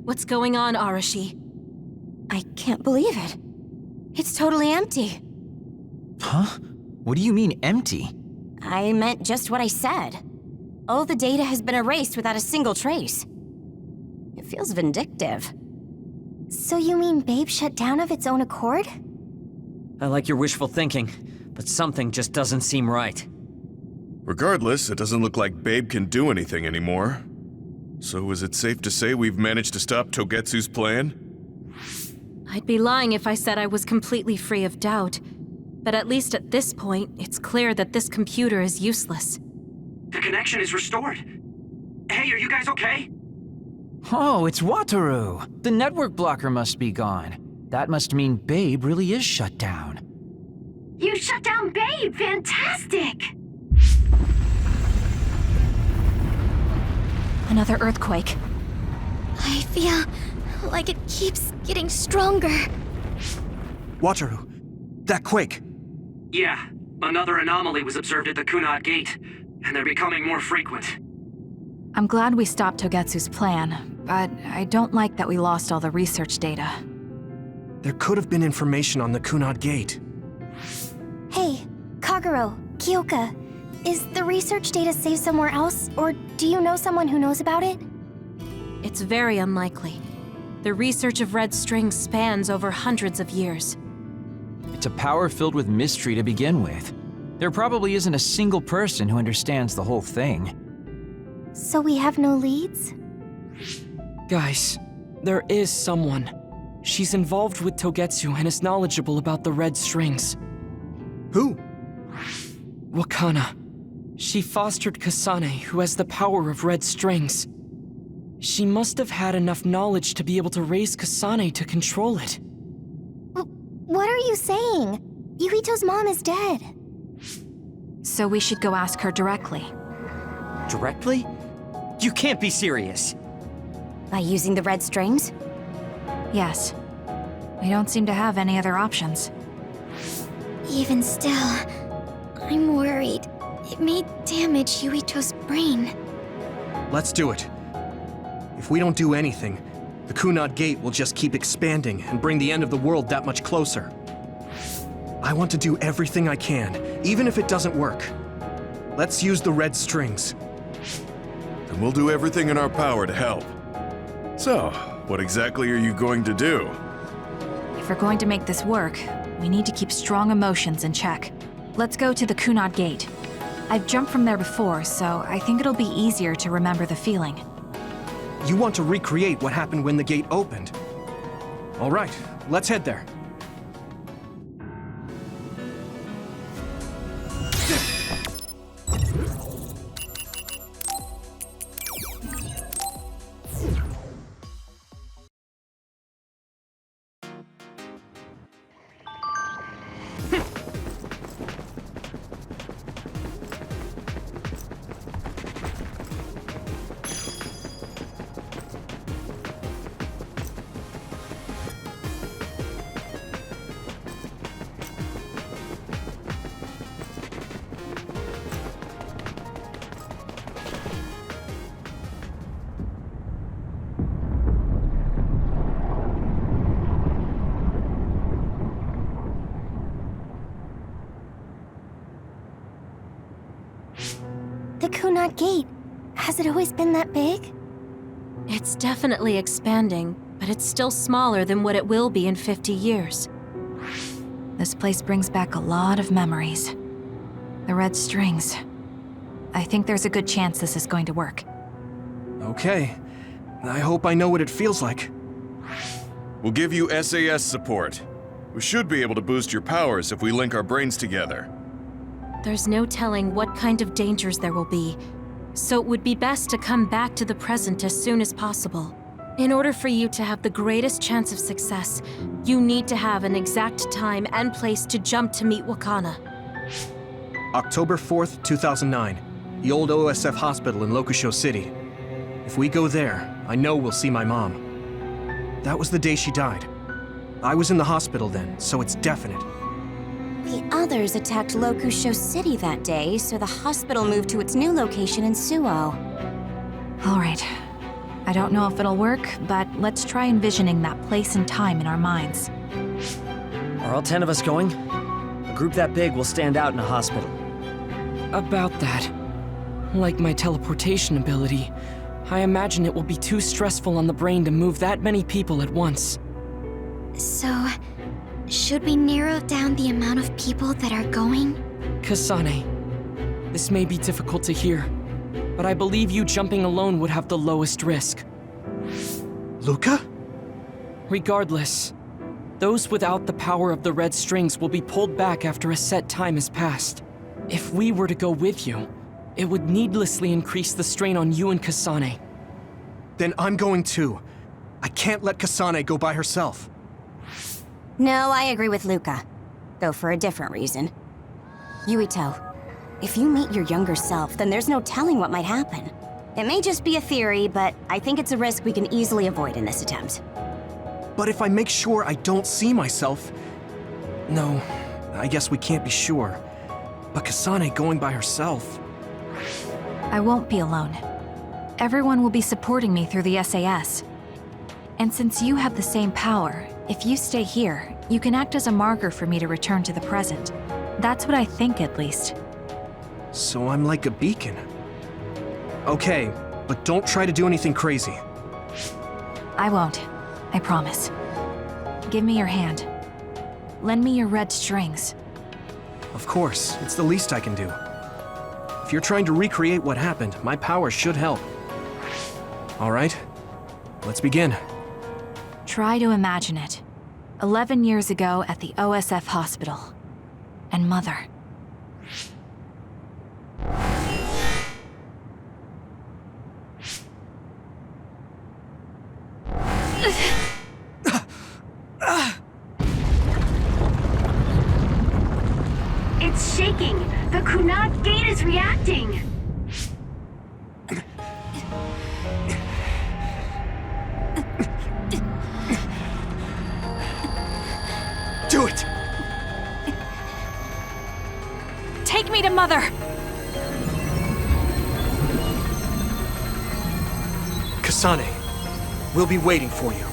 What's going on, Arashi? I can't believe it. It's totally empty. Huh? What do you mean, empty? I meant just what I said. All the data has been erased without a single trace. It feels vindictive. So you mean Babe shut down of its own accord? I like your wishful thinking, but something just doesn't seem right. Regardless, it doesn't look like Babe can do anything anymore. So is it safe to say we've managed to stop Togetsu's plan? I'd be lying if I said I was completely free of doubt. But at least at this point, it's clear that this computer is useless. The connection is restored. Hey, are you guys okay? Oh, it's Wataru! The network blocker must be gone. That must mean Babe really is shut down. You shut down Babe! Fantastic! Another earthquake. I feel like it keeps getting stronger. Wataru, that quake. Yeah, another anomaly was observed at the Kunad Gate, and they're becoming more frequent. I'm glad we stopped Togetsu's plan, but I don't like that we lost all the research data. There could have been information on the Kunad Gate. Hey, Kagero, Kyoka, is the research data saved somewhere else, or do you know someone who knows about it? It's very unlikely. The research of red strings spans over hundreds of years. It's a power filled with mystery to begin with. There probably isn't a single person who understands the whole thing. So we have no leads? Guys, there is someone. She's involved with Togetsu and is knowledgeable about the red strings. Who? Wakana. She fostered Kasane, who has the power of red strings. She must have had enough knowledge to be able to raise Kasane to control it. What are you saying? Yuito's mom is dead. So we should go ask her directly. Directly? You can't be serious. By using the red strings? Yes. We don't seem to have any other options. Even still, I'm worried. It may damage Yuito's brain. Let's do it. If we don't do anything, the Kunad Gate will just keep expanding and bring the end of the world that much closer. I want to do everything I can, even if it doesn't work. Let's use the red strings. And we'll do everything in our power to help. So, what exactly are you going to do? If we're going to make this work, we need to keep strong emotions in check. Let's go to the Kunad Gate. I've jumped from there before, so I think it'll be easier to remember the feeling. You want to recreate what happened when the gate opened? All right, let's head there. The Kunad Gate. Has it always been that big? It's definitely expanding, but it's still smaller than what it will be in 50 years. This place brings back a lot of memories. The red strings. I think there's a good chance this is going to work. Okay. I hope I know what it feels like. We'll give you SAS support. We should be able to boost your powers if we link our brains together. There's no telling what kind of dangers there will be, so it would be best to come back to the present as soon as possible. In order for you to have the greatest chance of success, you need to have an exact time and place to jump to meet Wakana. October 4th, 2009. The old OSF hospital in Lokusho City. If we go there, I know we'll see my mom. That was the day she died. I was in the hospital then, so it's definite. The others attacked Lokusho City that day, so the hospital moved to its new location in Suo. All right. I don't know if it'll work, but let's try envisioning that place and time in our minds. Are all 10 of us going? A group that big will stand out in a hospital. About that. Like my teleportation ability, I imagine it will be too stressful on the brain to move that many people at once. So, should we narrow down the amount of people that are going? Kasane, this may be difficult to hear, but I believe you jumping alone would have the lowest risk. Luca? Regardless, those without the power of the red strings will be pulled back after a set time has passed. If we were to go with you, it would needlessly increase the strain on you and Kasane. Then I'm going too. I can't let Kasane go by herself. No, I agree with Luca. Though for a different reason. Yuito, if you meet your younger self, then there's no telling what might happen. It may just be a theory, but I think it's a risk we can easily avoid in this attempt. But if I make sure I don't see myself... No, I guess we can't be sure. But Kasane going by herself... I won't be alone. Everyone will be supporting me through the SAS. And since you have the same power, if you stay here, you can act as a marker for me to return to the present. That's what I think, at least. So I'm like a beacon. Okay, but don't try to do anything crazy. I won't. I promise. Give me your hand. Lend me your red strings. Of course, it's the least I can do. If you're trying to recreate what happened, my power should help. All right, let's begin. Try to imagine it. 11 years ago at the OSF hospital. And Mother. It's shaking! The Kunad gate is reacting! Do it! Take me to Mother! Kasane, we'll be waiting for you.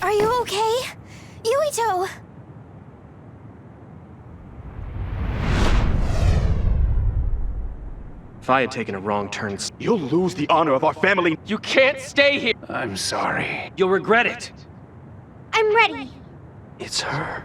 Are you okay? Yuito! If I had taken a wrong turn, You'll lose the honor of our family. You can't stay here! I'm sorry. You'll regret it. I'm ready. It's her.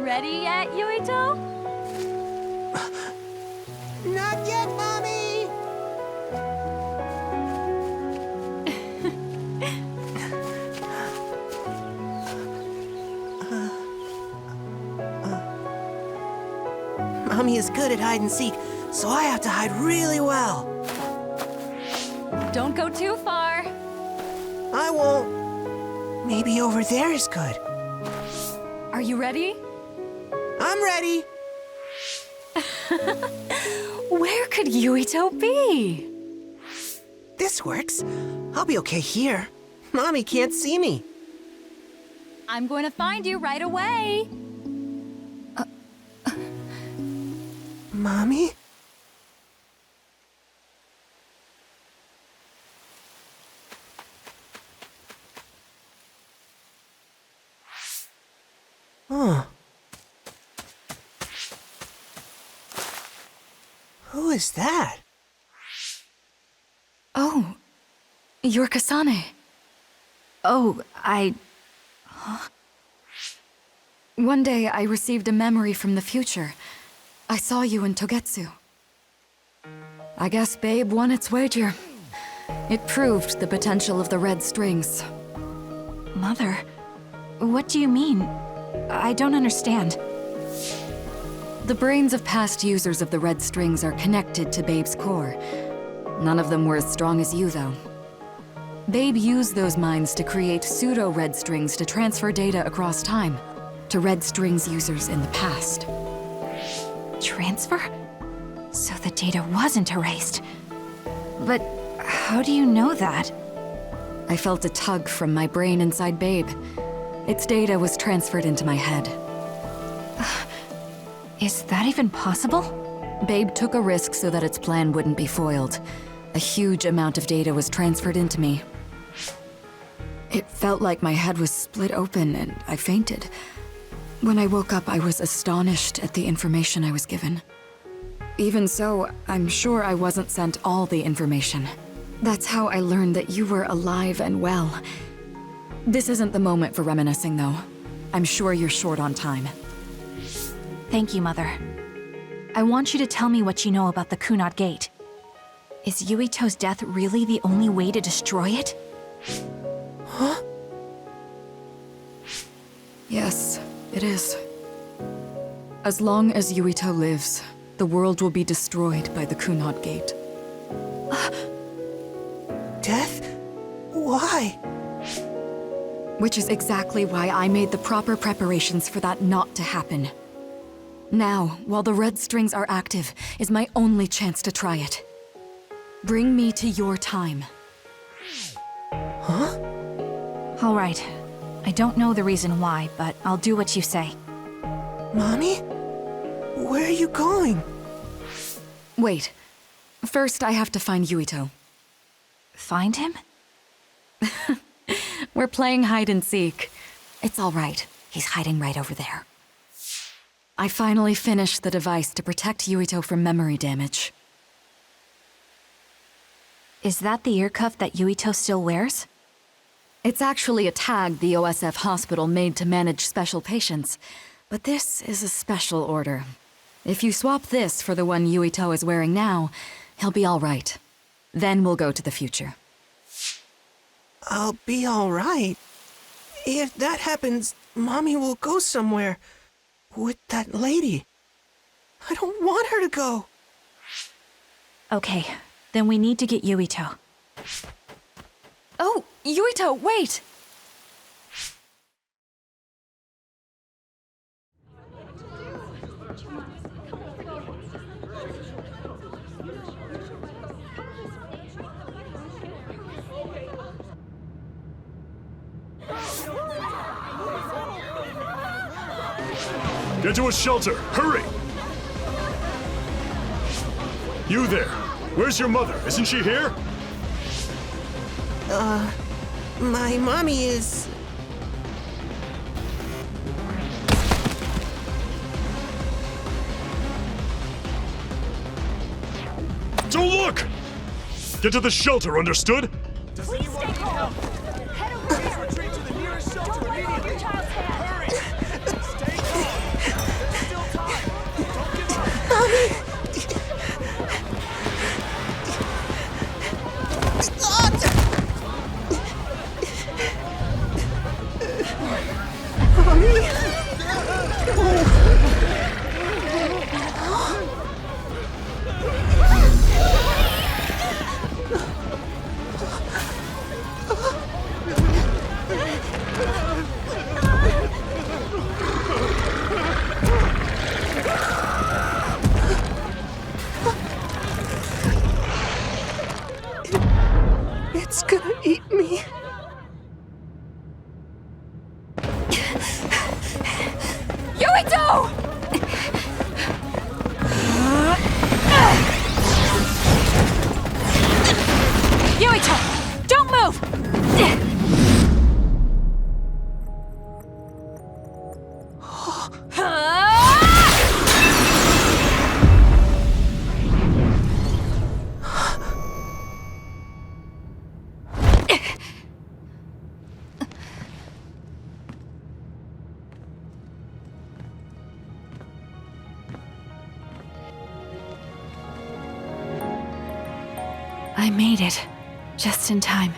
Ready yet, Yuito? Not yet, Mommy! Mommy is good at hide and seek, so I have to hide really well. Don't go too far. I won't. Maybe over there is good. Are you ready? I'm ready. Where could Yuito be? This works. I'll be okay here. Mommy can't see me. I'm going to find you right away. Mommy? Huh. Who is that? Oh, you're Kasane. Oh, Huh? One day I received a memory from the future. I saw you in Togetsu. I guess Babe won its wager. It proved the potential of the red strings. Mother, what do you mean? I don't understand. The brains of past users of the red strings are connected to Babe's core. None of them were as strong as you, though. Babe used those minds to create pseudo-red strings to transfer data across time to red strings users in the past. Transfer? So the data wasn't erased. But how do you know that? I felt a tug from my brain inside Babe. Its data was transferred into my head. Is that even possible? Babe took a risk so that its plan wouldn't be foiled. A huge amount of data was transferred into me. It felt like my head was split open and I fainted. When I woke up, I was astonished at the information I was given. Even so, I'm sure I wasn't sent all the information. That's how I learned that you were alive and well. This isn't the moment for reminiscing, though. I'm sure you're short on time. Thank you, Mother. I want you to tell me what you know about the Kunad Gate. Is Yuito's death really the only way to destroy it? Huh? Yes, it is. As long as Yuito lives, the world will be destroyed by the Kunad Gate. Death? Why? Which is exactly why I made the proper preparations for that not to happen. Now, while the red strings are active, is my only chance to try it. Bring me to your time. Huh? All right. I don't know the reason why, but I'll do what you say. Mommy? Where are you going? Wait. First, I have to find Yuito. Find him? We're playing hide and seek. It's all right. He's hiding right over there. I finally finished the device to protect Yuito from memory damage. Is that the ear cuff that Yuito still wears? It's actually a tag the OSF hospital made to manage special patients. But this is a special order. If you swap this for the one Yuito is wearing now, he'll be all right. Then we'll go to the future. I'll be all right. If that happens, Mommy will go somewhere. With that lady. I don't want her to go. Okay, then we need to get Yuito. Oh, Yuito, wait! Get to a shelter! Hurry! You there! Where's your mother? Isn't she here? My mommy is... Don't look! Get to the shelter, understood? Please stay calm. Head over there. Retreat to the nearest shelter immediately. Your child's hand. Hurry! Stay calm. There's still time. Don't give up. Mommy! It's gonna eat me. Yuito! Yuito, don't move! I made it. Just in time.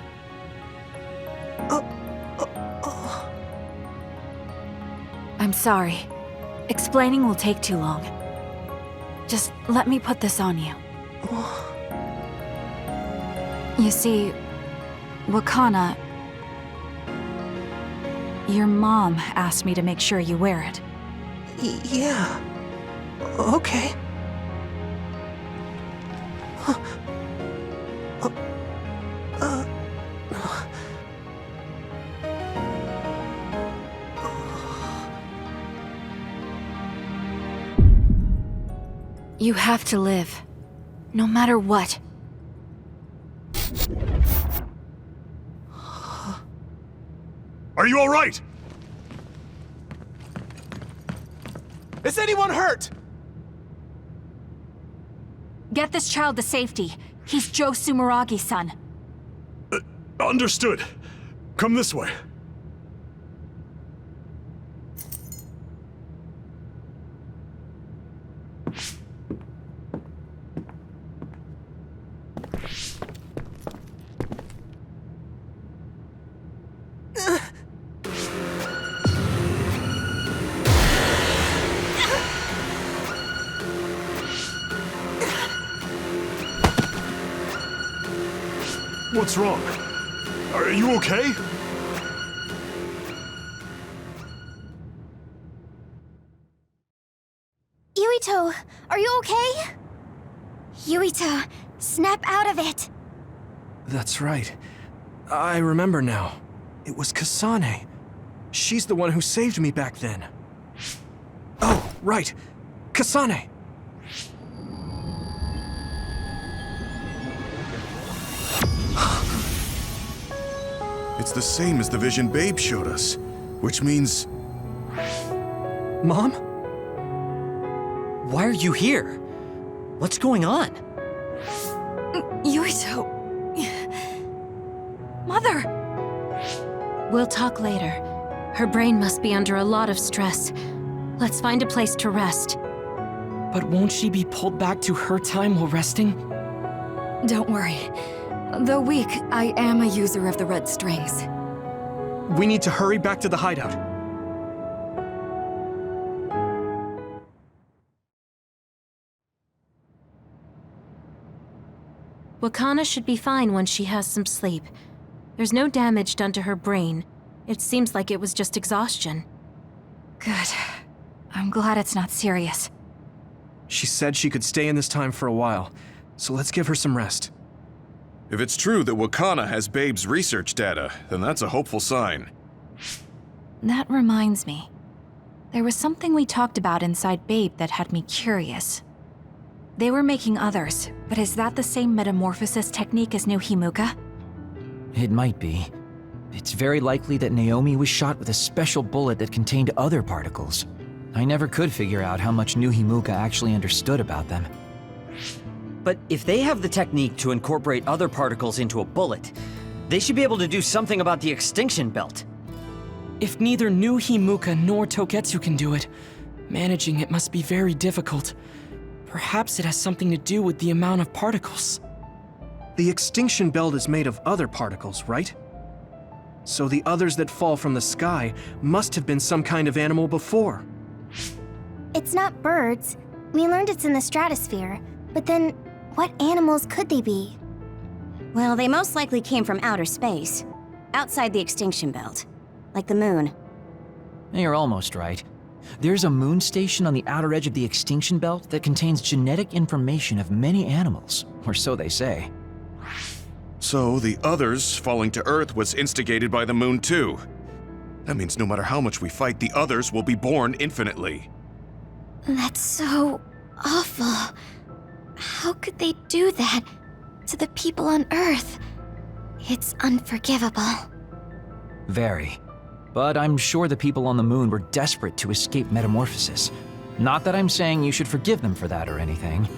I'm sorry. Explaining will take too long. Just let me put this on you. You see, Wakana... Your mom asked me to make sure you wear it. Yeah. Okay. You have to live. No matter what. Are you all right? Is anyone hurt? Get this child to safety. He's Joe Sumeragi's son. Understood. Come this way. What's wrong? Are you okay? Yuito, are you okay? Yuito, snap out of it! That's right. I remember now. It was Kasane. She's the one who saved me back then. Oh, right. Kasane! It's the same as the vision Babe showed us, which means... Mom? Why are you here? What's going on? Yuito... Mother! We'll talk later. Her brain must be under a lot of stress. Let's find a place to rest. But won't she be pulled back to her time while resting? Don't worry. Though weak, I am a user of the red strings. We need to hurry back to the hideout. Wakana should be fine once she has some sleep. There's no damage done to her brain. It seems like it was just exhaustion. Good. I'm glad it's not serious. She said she could stay in this time for a while, so let's give her some rest. If it's true that Wakana has Babe's research data, then that's a hopeful sign. That reminds me. There was something we talked about inside Babe that had me curious. They were making others, but is that the same metamorphosis technique as New Himuka? It might be. It's very likely that Naomi was shot with a special bullet that contained other particles. I never could figure out how much New Himuka actually understood about them. But if they have the technique to incorporate other particles into a bullet, they should be able to do something about the extinction belt. If neither New Himuka nor Togetsu can do it, managing it must be very difficult. Perhaps it has something to do with the amount of particles. The extinction belt is made of other particles, right? So the others that fall from the sky must have been some kind of animal before. It's not birds. We learned it's in the stratosphere. But then, what animals could they be? Well, they most likely came from outer space. Outside the extinction belt. Like the moon. You're almost right. There's a moon station on the outer edge of the extinction belt that contains genetic information of many animals, or so they say. So the others falling to Earth was instigated by the moon too. That means no matter how much we fight, the others will be born infinitely. That's so awful. How could they do that to the people on Earth? It's unforgivable. Very. But I'm sure the people on the moon were desperate to escape metamorphosis. Not that I'm saying you should forgive them for that or anything.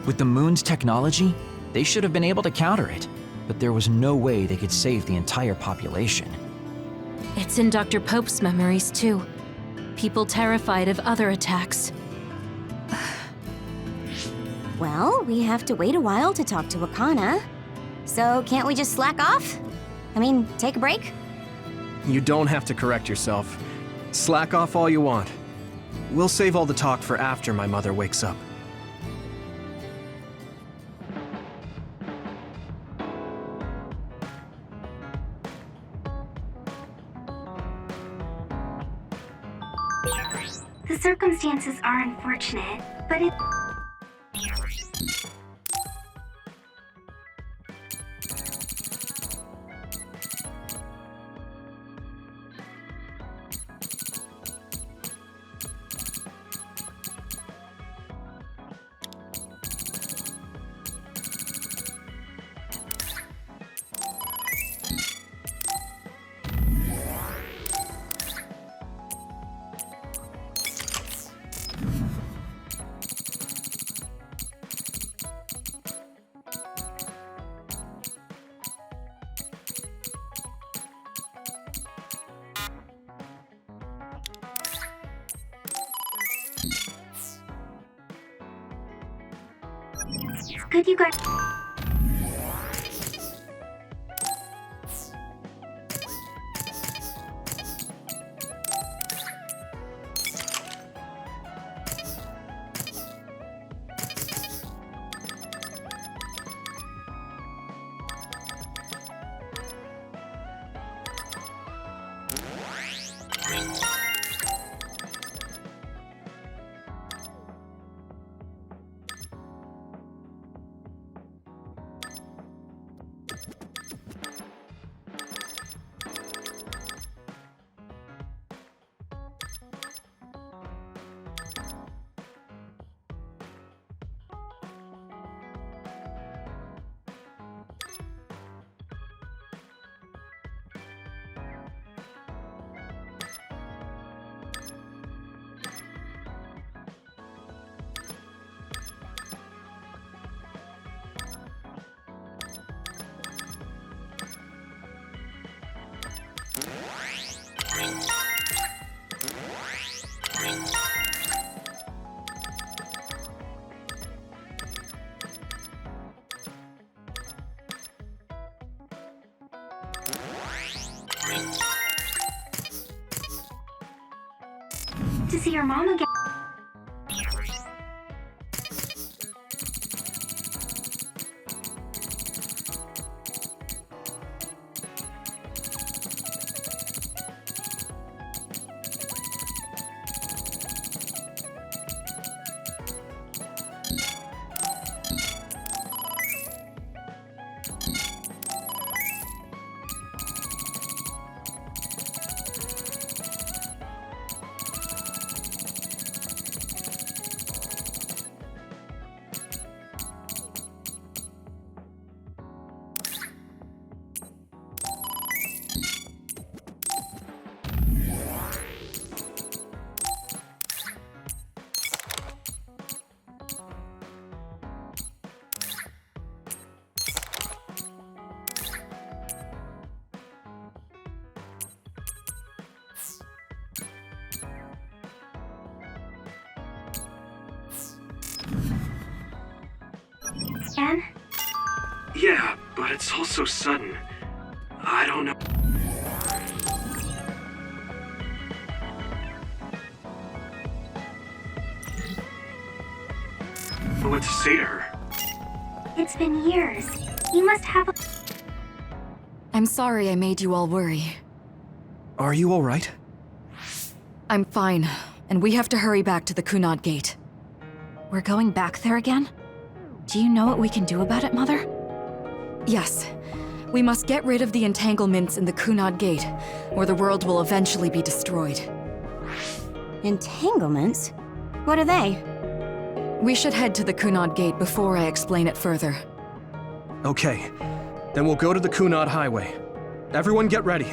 With the moon's technology, they should have been able to counter it, but there was no way they could save the entire population. It's in Dr. Pope's memories, too. People terrified of other attacks. Well, we have to wait a while to talk to Wakana. So can't we just slack off? I mean, take a break? You don't have to correct yourself. Slack off all you want. We'll save all the talk for after my mother wakes up. The circumstances are unfortunate, but it... Good, you guys. to see your mom again. Ken? Yeah, but it's all so sudden. I don't know what to say to her. It's been years. You must have a... I'm sorry I made you all worry. Are you all right? I'm fine, and we have to hurry back to the Kunad Gate. We're going back there again? Do you know what we can do about it, Mother? Yes. We must get rid of the entanglements in the Kunad Gate, or the world will eventually be destroyed. Entanglements? What are they? We should head to the Kunad Gate before I explain it further. Okay. Then we'll go to the Kunad Highway. Everyone get ready.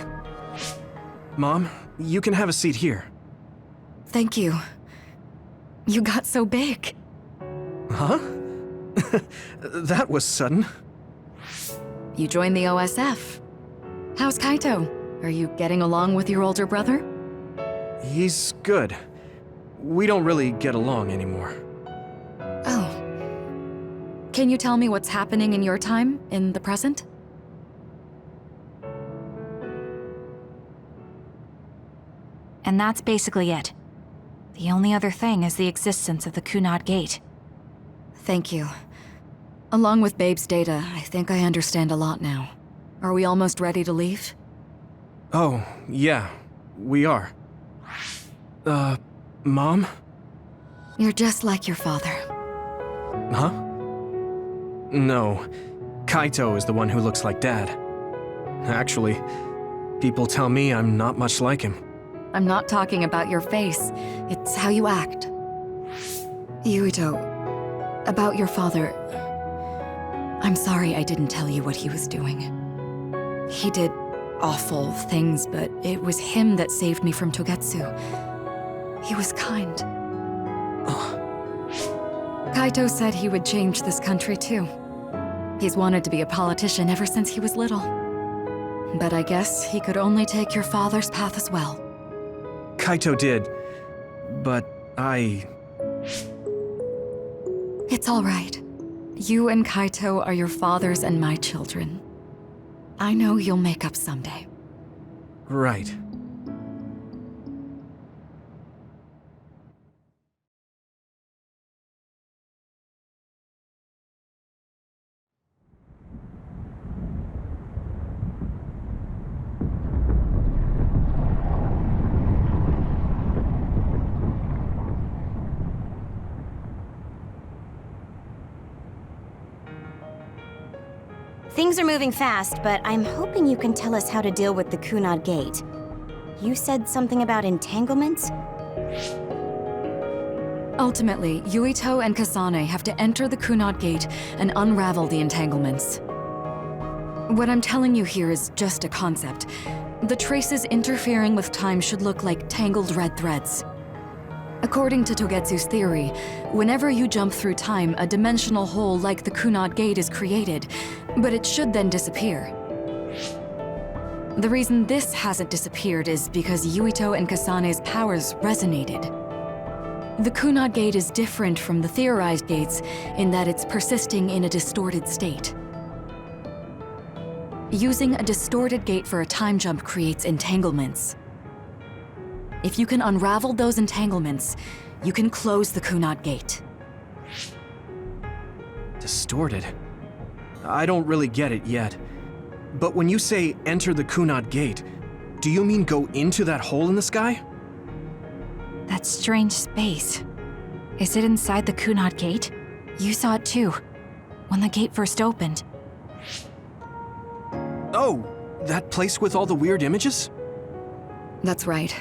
Mom, you can have a seat here. Thank you. You got so big. Huh? That was sudden. You joined the OSF. How's Kaito? Are you getting along with your older brother? He's good. We don't really get along anymore. Oh. Can you tell me what's happening in your time, in the present? And that's basically it. The only other thing is the existence of the Kunad Gate. Thank you. Along with Babe's data, I think I understand a lot now. Are we almost ready to leave? Oh, yeah. We are. Mom? You're just like your father. Huh? No. Kaito is the one who looks like Dad. Actually, people tell me I'm not much like him. I'm not talking about your face. It's how you act. Yuito, about your father... I'm sorry I didn't tell you what he was doing. He did awful things, but it was him that saved me from Togetsu. He was kind. Kaito said he would change this country too. He's wanted to be a politician ever since he was little. But I guess he could only take your father's path as well. Kaito did, but It's all right. You and Kaito are your father's and my children. I know you'll make up someday. Right. Things are moving fast, but I'm hoping you can tell us how to deal with the Kunad Gate. You said something about entanglements? Ultimately, Yuito and Kasane have to enter the Kunad Gate and unravel the entanglements. What I'm telling you here is just a concept. The traces interfering with time should look like tangled red threads. According to Togetsu's theory, whenever you jump through time, a dimensional hole like the Kunad Gate is created, but it should then disappear. The reason this hasn't disappeared is because Yuito and Kasane's powers resonated. The Kunad Gate is different from the theorized gates in that it's persisting in a distorted state. Using a distorted gate for a time jump creates entanglements. If you can unravel those entanglements, you can close the Kunad Gate. Distorted? I don't really get it yet. But when you say enter the Kunad Gate, do you mean go into that hole in the sky? That strange space. Is it inside the Kunad Gate? You saw it too, when the gate first opened. Oh, that place with all the weird images? That's right.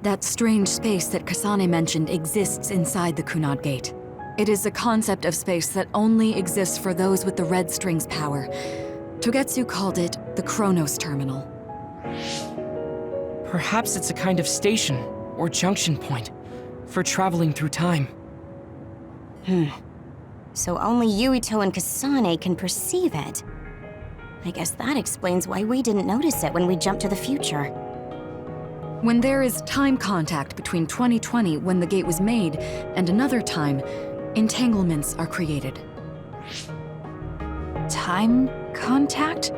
That strange space that Kasane mentioned exists inside the Kunad Gate. It is a concept of space that only exists for those with the Red String's power. Togetsu called it the Chronos Terminal. Perhaps it's a kind of station or junction point for traveling through time. So only Yuito and Kasane can perceive it. I guess that explains why we didn't notice it when we jumped to the future. When there is time contact between 2020, when the gate was made, and another time, entanglements are created. Time contact?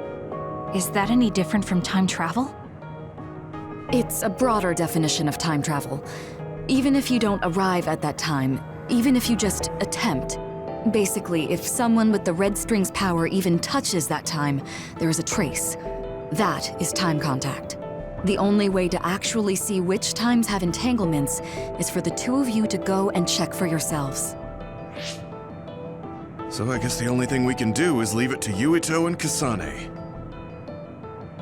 Is that any different from time travel? It's a broader definition of time travel. Even if you don't arrive at that time, even if you just attempt. Basically, if someone with the Red String's power even touches that time, there is a trace. That is time contact. The only way to actually see which times have entanglements is for the two of you to go and check for yourselves. So I guess the only thing we can do is leave it to Yuito and Kasane.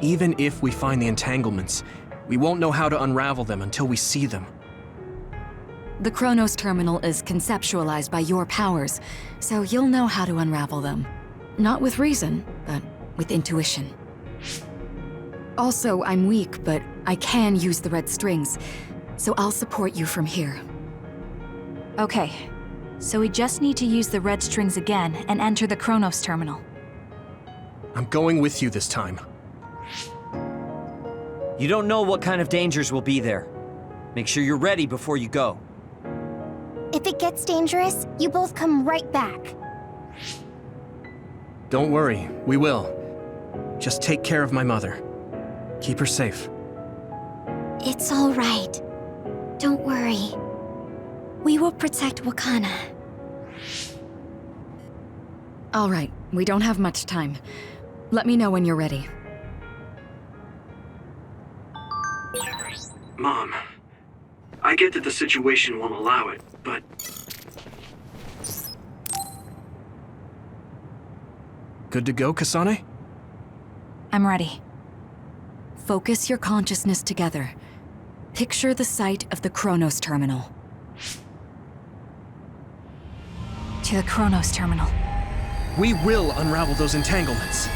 Even if we find the entanglements, we won't know how to unravel them until we see them. The Chronos Terminal is conceptualized by your powers, so you'll know how to unravel them. Not with reason, but with intuition. Also, I'm weak, but I can use the red strings, so I'll support you from here. Okay, so we just need to use the red strings again and enter the Chronos Terminal. I'm going with you this time. You don't know what kind of dangers will be there. Make sure you're ready before you go. If it gets dangerous, you both come right back. Don't worry, we will. Just take care of my mother. Keep her safe. It's all right. Don't worry. We will protect Wakana. All right, we don't have much time. Let me know when you're ready. Mom, I get that the situation won't allow it, but... Good to go, Kasane? I'm ready. Focus your consciousness together. Picture the site of the Chronos Terminal. To the Chronos Terminal. We will unravel those entanglements.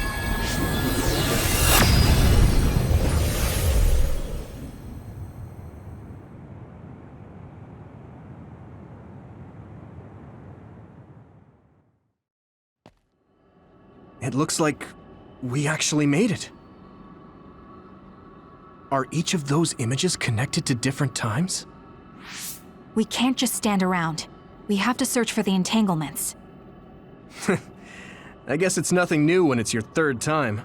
It looks like we actually made it. Are each of those images connected to different times? We can't just stand around. We have to search for the entanglements. I guess it's nothing new when it's your third time.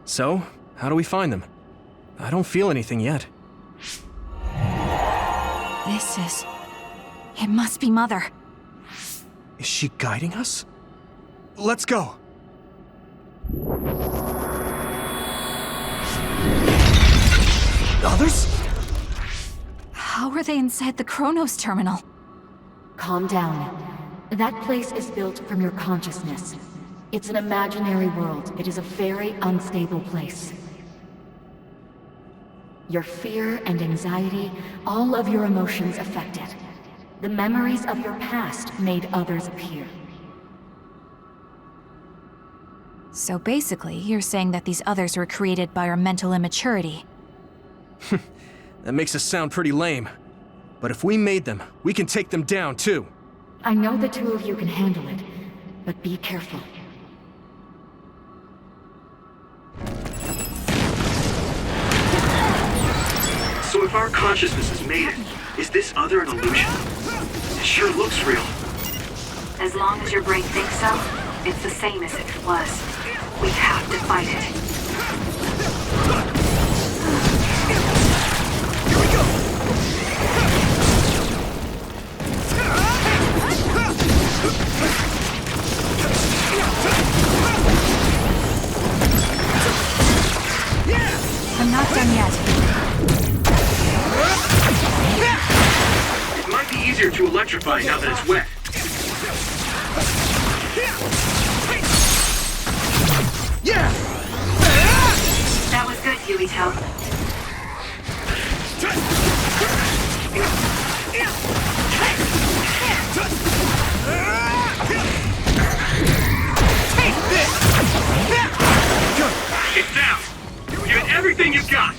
So, how do we find them? I don't feel anything yet. This is... It must be Mother. Is she guiding us? Let's go! Others? How are they inside the Chronos Terminal? Calm down. That place is built from your consciousness. It's an imaginary world. It is a very unstable place. Your fear and anxiety, all of your emotions affect it. The memories of your past made others appear. So basically, you're saying that these others were created by our mental immaturity. That makes us sound pretty lame. But if we made them, we can take them down too. I know the two of you can handle it, but be careful. So if our consciousness has made it, is this other an illusion? It sure looks real. As long as your brain thinks so, it's the same as if it was. We have to fight it. Here we go! I'm not done yet. It might be easier to electrify now that it's wet. Yeah! That was good, Yuito. It's down! Give it everything you've got!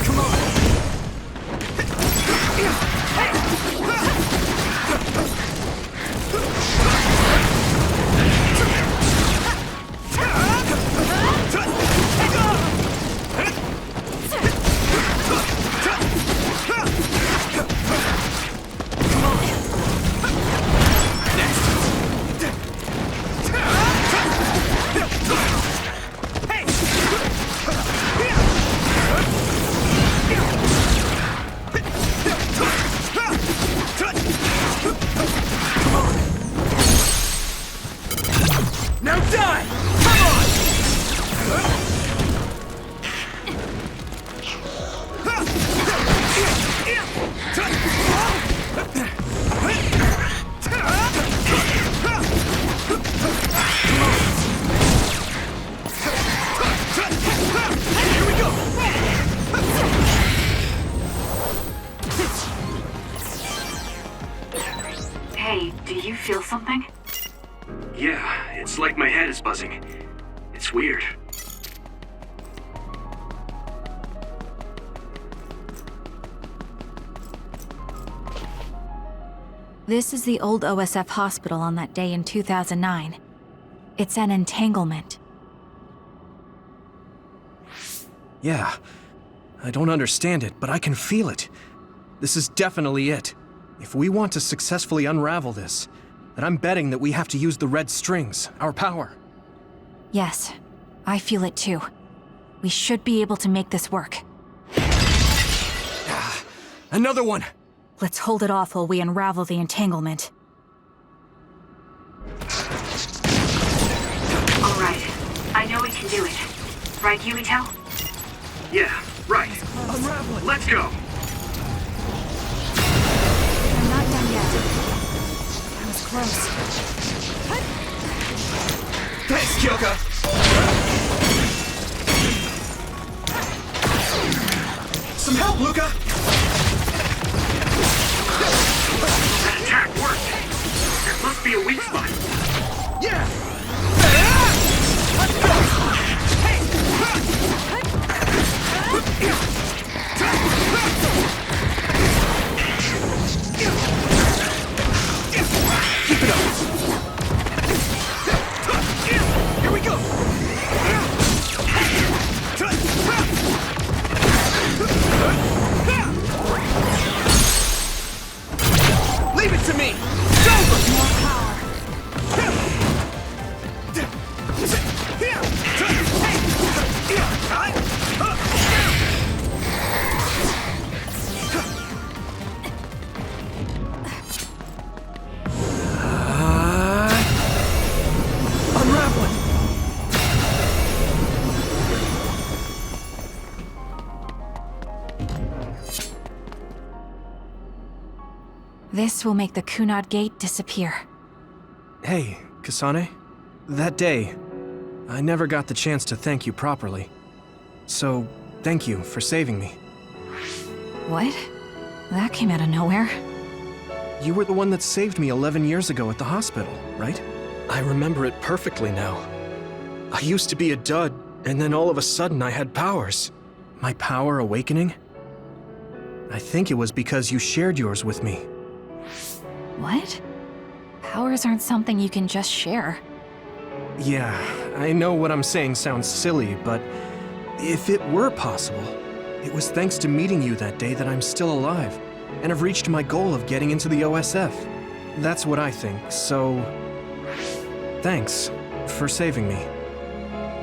Come on! Now die! Come on! Here we go! Hey, do you feel something? Yeah, it's like my head is buzzing. It's weird. This is the old OSF hospital on that day in 2009. It's an entanglement. Yeah. I don't understand it, but I can feel it. This is definitely it. If we want to successfully unravel this, then I'm betting that we have to use the red strings, our power. Yes, I feel it too. We should be able to make this work. Another one! Let's hold it off while we unravel the entanglement. All right. I know we can do it. Right, Yuito? Yeah, right. Let's go! I'm not done yet. That was close. Thanks, Kyoka! Some help, Luca! That attack worked! There must be a weak spot. Yeah! Keep it up! Here we go! Leave it to me! It's over! More power! Unravel it! This will make the Kunad Gate disappear. Hey, Kasane. That day, I never got the chance to thank you properly. So, thank you for saving me. What? That came out of nowhere. You were the one that saved me 11 years ago at the hospital, right? I remember it perfectly now. I used to be a dud, and then all of a sudden I had powers. My power awakening? I think it was because you shared yours with me. What? Powers aren't something you can just share. Yeah, I know what I'm saying sounds silly, but if it were possible, it was thanks to meeting you that day that I'm still alive, and have reached my goal of getting into the OSF. That's what I think, so... thanks for saving me.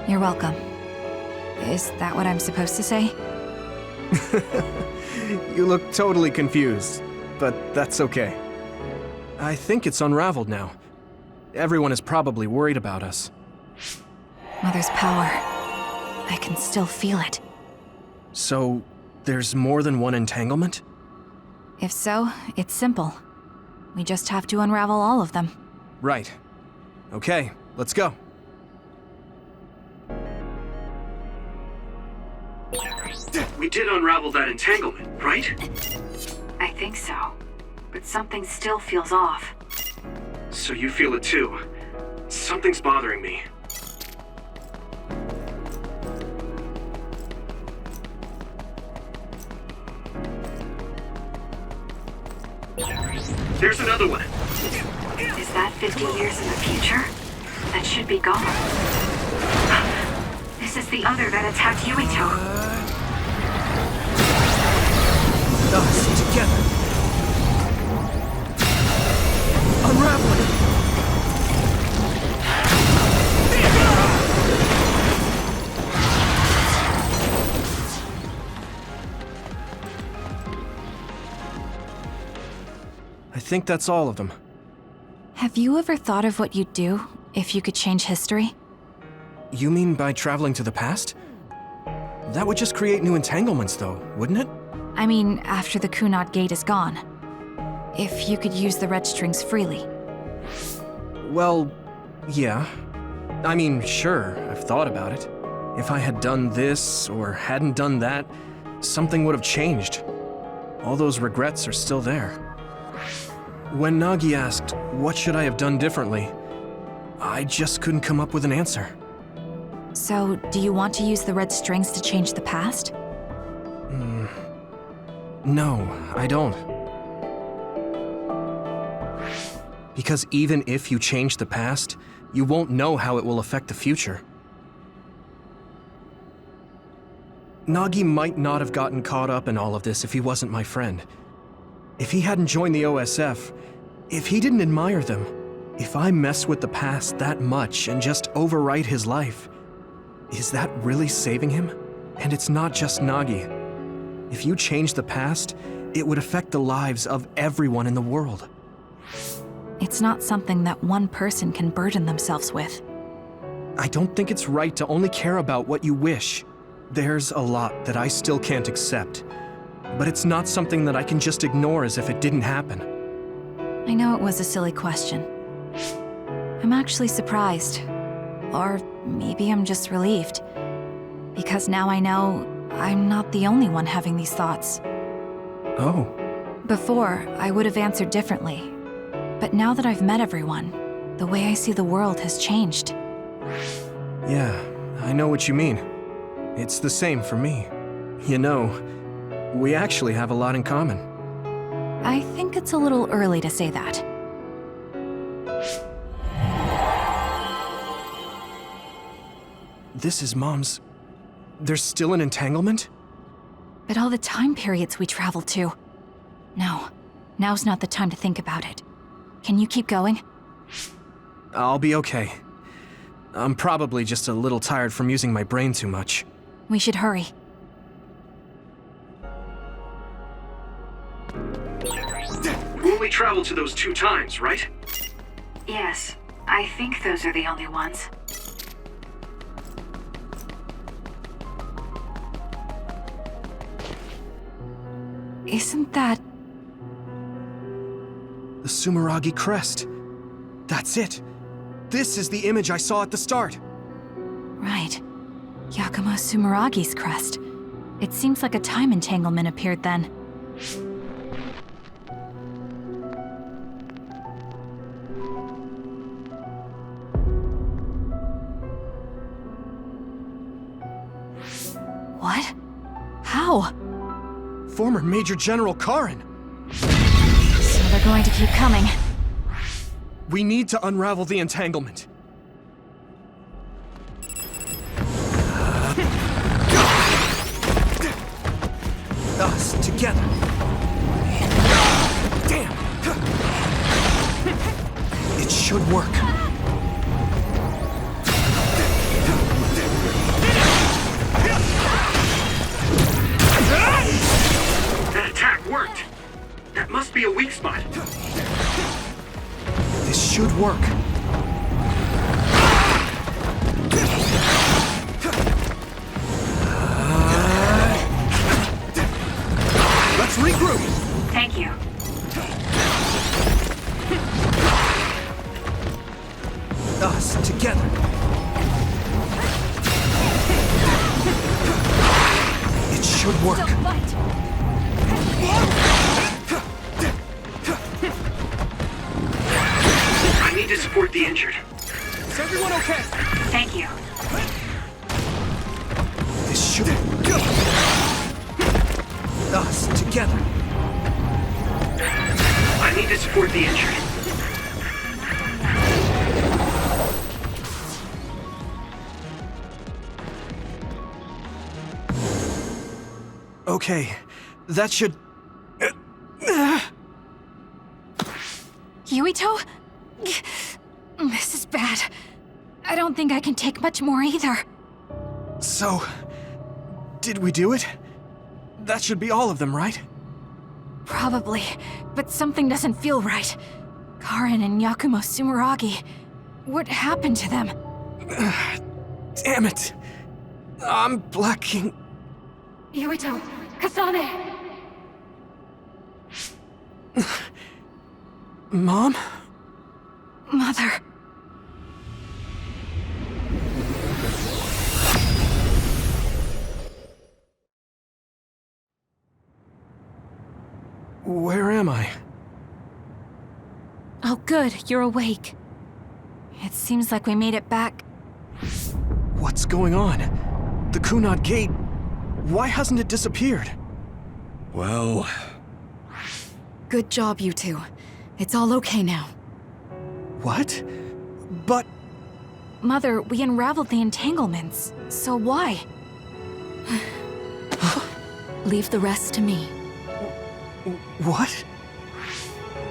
You're welcome. Is that what I'm supposed to say? You look totally confused, but that's okay. I think it's unraveled now. Everyone is probably worried about us. Mother's power. I can still feel it. So, there's more than one entanglement? If so, it's simple. We just have to unravel all of them. Right. Okay, let's go. We did unravel that entanglement, right? I think so. But something still feels off. So you feel it too. Something's bothering me. There's another one. Is that 50 years in the future? That should be gone. This is the other that attacked Yuito. Us together. Unraveling. I think that's all of them. Have you ever thought of what you'd do if you could change history? You mean by traveling to the past? That would just create new entanglements, though, wouldn't it? I mean, after the Kunad Gate is gone. If you could use the red strings freely. Well, yeah. I mean, sure, I've thought about it. If I had done this, or hadn't done that, something would have changed. All those regrets are still there. When Nagi asked, what should I have done differently, I just couldn't come up with an answer. So, do you want to use the red strings to change the past? No, I don't. Because even if you change the past, you won't know how it will affect the future. Nagi might not have gotten caught up in all of this if he wasn't my friend. If he hadn't joined the OSF, if he didn't admire them, if I mess with the past that much and just overwrite his life, is that really saving him? And it's not just Nagi. If you change the past, it would affect the lives of everyone in the world. It's not something that one person can burden themselves with. I don't think it's right to only care about what you wish. There's a lot that I still can't accept, but it's not something that I can just ignore as if it didn't happen. I know it was a silly question. I'm actually surprised. Or maybe I'm just relieved. Because now I know I'm not the only one having these thoughts. Oh. Before, I would have answered differently. But now that I've met everyone, the way I see the world has changed. Yeah, I know what you mean. It's the same for me. You know, we actually have a lot in common. I think it's a little early to say that. This is Mom's... There's still an entanglement? But all the time periods we traveled to. No, now's not the time to think about it. Can you keep going? I'll be okay. I'm probably just a little tired from using my brain too much. We should hurry. We only traveled to those 2 times, right? Yes, I think those are the only ones. Isn't that... The Sumeragi crest. That's it. This is the image I saw at the start. Right. Yakumo Sumeragi's crest. It seems like a time entanglement appeared then. What? How? Former Major General Karin. So they're going to keep coming. We need to unravel the entanglement. Us together. Damn! It should work. That attack worked! That must be a weak spot. This should work. together. It should work. I need to support the injured. Is everyone okay? Thank you. This should go. Us together. I need to support the injured. Okay, that should... Yuito? This is bad. I don't think I can take much more either. So, did we do it? That should be all of them, right? Probably, but something doesn't feel right. Karin and Yakumo Sumeragi. What happened to them? Damn it. I'm blacking... Yuito! Kasane! Mom? Mother... Where am I? Oh good, you're awake. It seems like we made it back. What's going on? The Kunad Gate... Why hasn't it disappeared? Well... Good job, you two. It's all okay now. What? But... Mother, we unraveled the entanglements, so why? Leave the rest to me. What?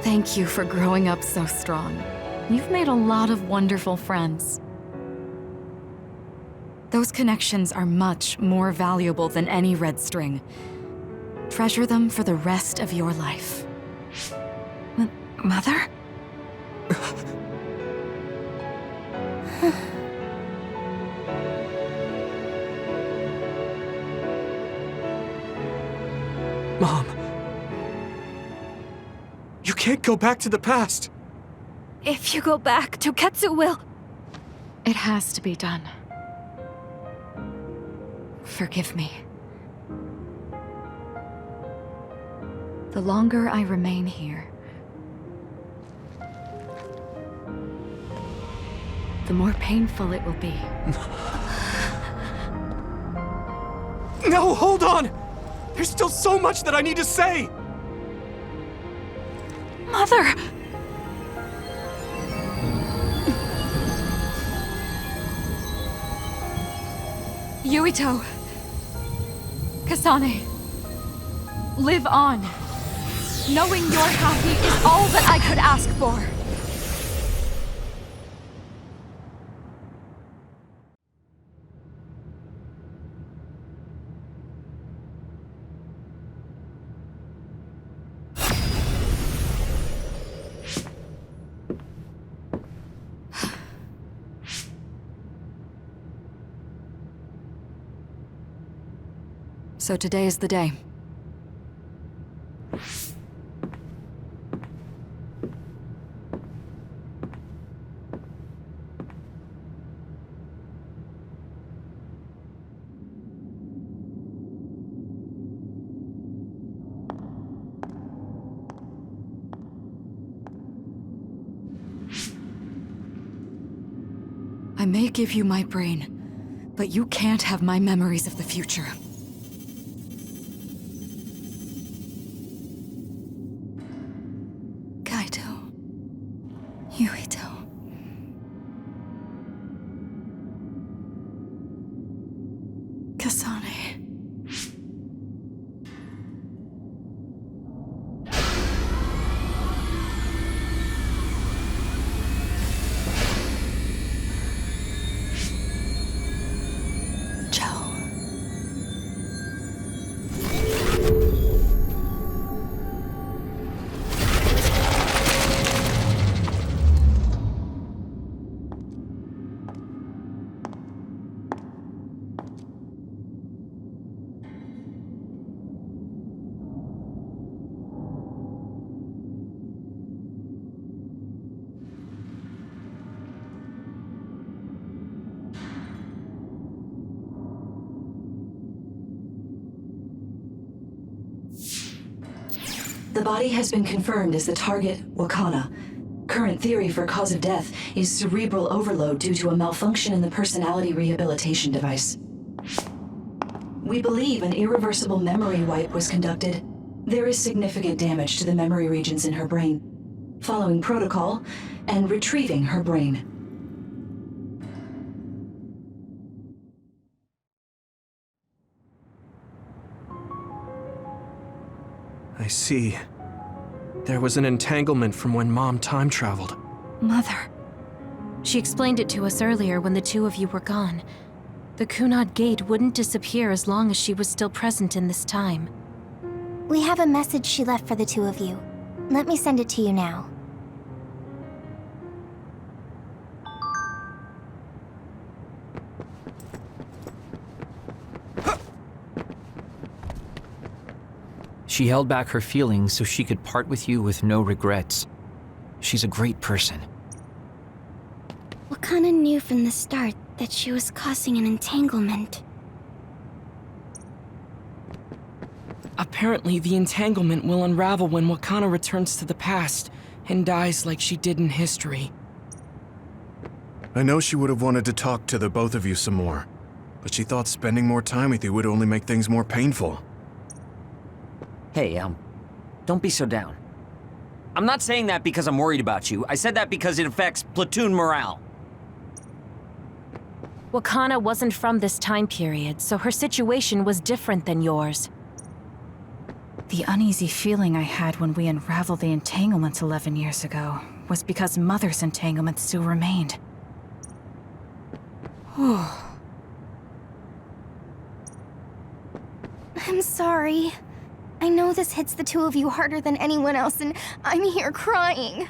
Thank you for growing up so strong. You've made a lot of wonderful friends. Those connections are much more valuable than any red string. Treasure them for the rest of your life. Mother? Mom. You can't go back to the past. If you go back, Toketsu will... It has to be done. Forgive me. The longer I remain here, the more painful it will be. No, hold on! There's still so much that I need to say! Mother! Yuito. Kasane. Live on. Knowing you're happy is all that I could ask for. So today is the day. I may give you my brain, but you can't have my memories of the future. Yuito. Kasane. Joe. The body has been confirmed as the target, Wakana. Current theory for cause of death is cerebral overload due to a malfunction in the personality rehabilitation device. We believe an irreversible memory wipe was conducted. There is significant damage to the memory regions in her brain. Following protocol and retrieving her brain. I see. There was an entanglement from when Mom time traveled. Mother. She explained it to us earlier when the two of you were gone. The Kunad Gate wouldn't disappear as long as she was still present in this time. We have a message she left for the two of you. Let me send it to you now. She held back her feelings so she could part with you with no regrets. She's a great person. Wakana knew from the start that she was causing an entanglement. Apparently, the entanglement will unravel when Wakana returns to the past and dies like she did in history. I know she would have wanted to talk to the both of you some more, but she thought spending more time with you would only make things more painful. Hey, don't be so down. I'm not saying that because I'm worried about you. I said that because it affects platoon morale. Wakana wasn't from this time period, so her situation was different than yours. The uneasy feeling I had when we unraveled the entanglements 11 years ago was because Mother's entanglement still remained. I'm sorry. I know this hits the two of you harder than anyone else, and I'm here crying.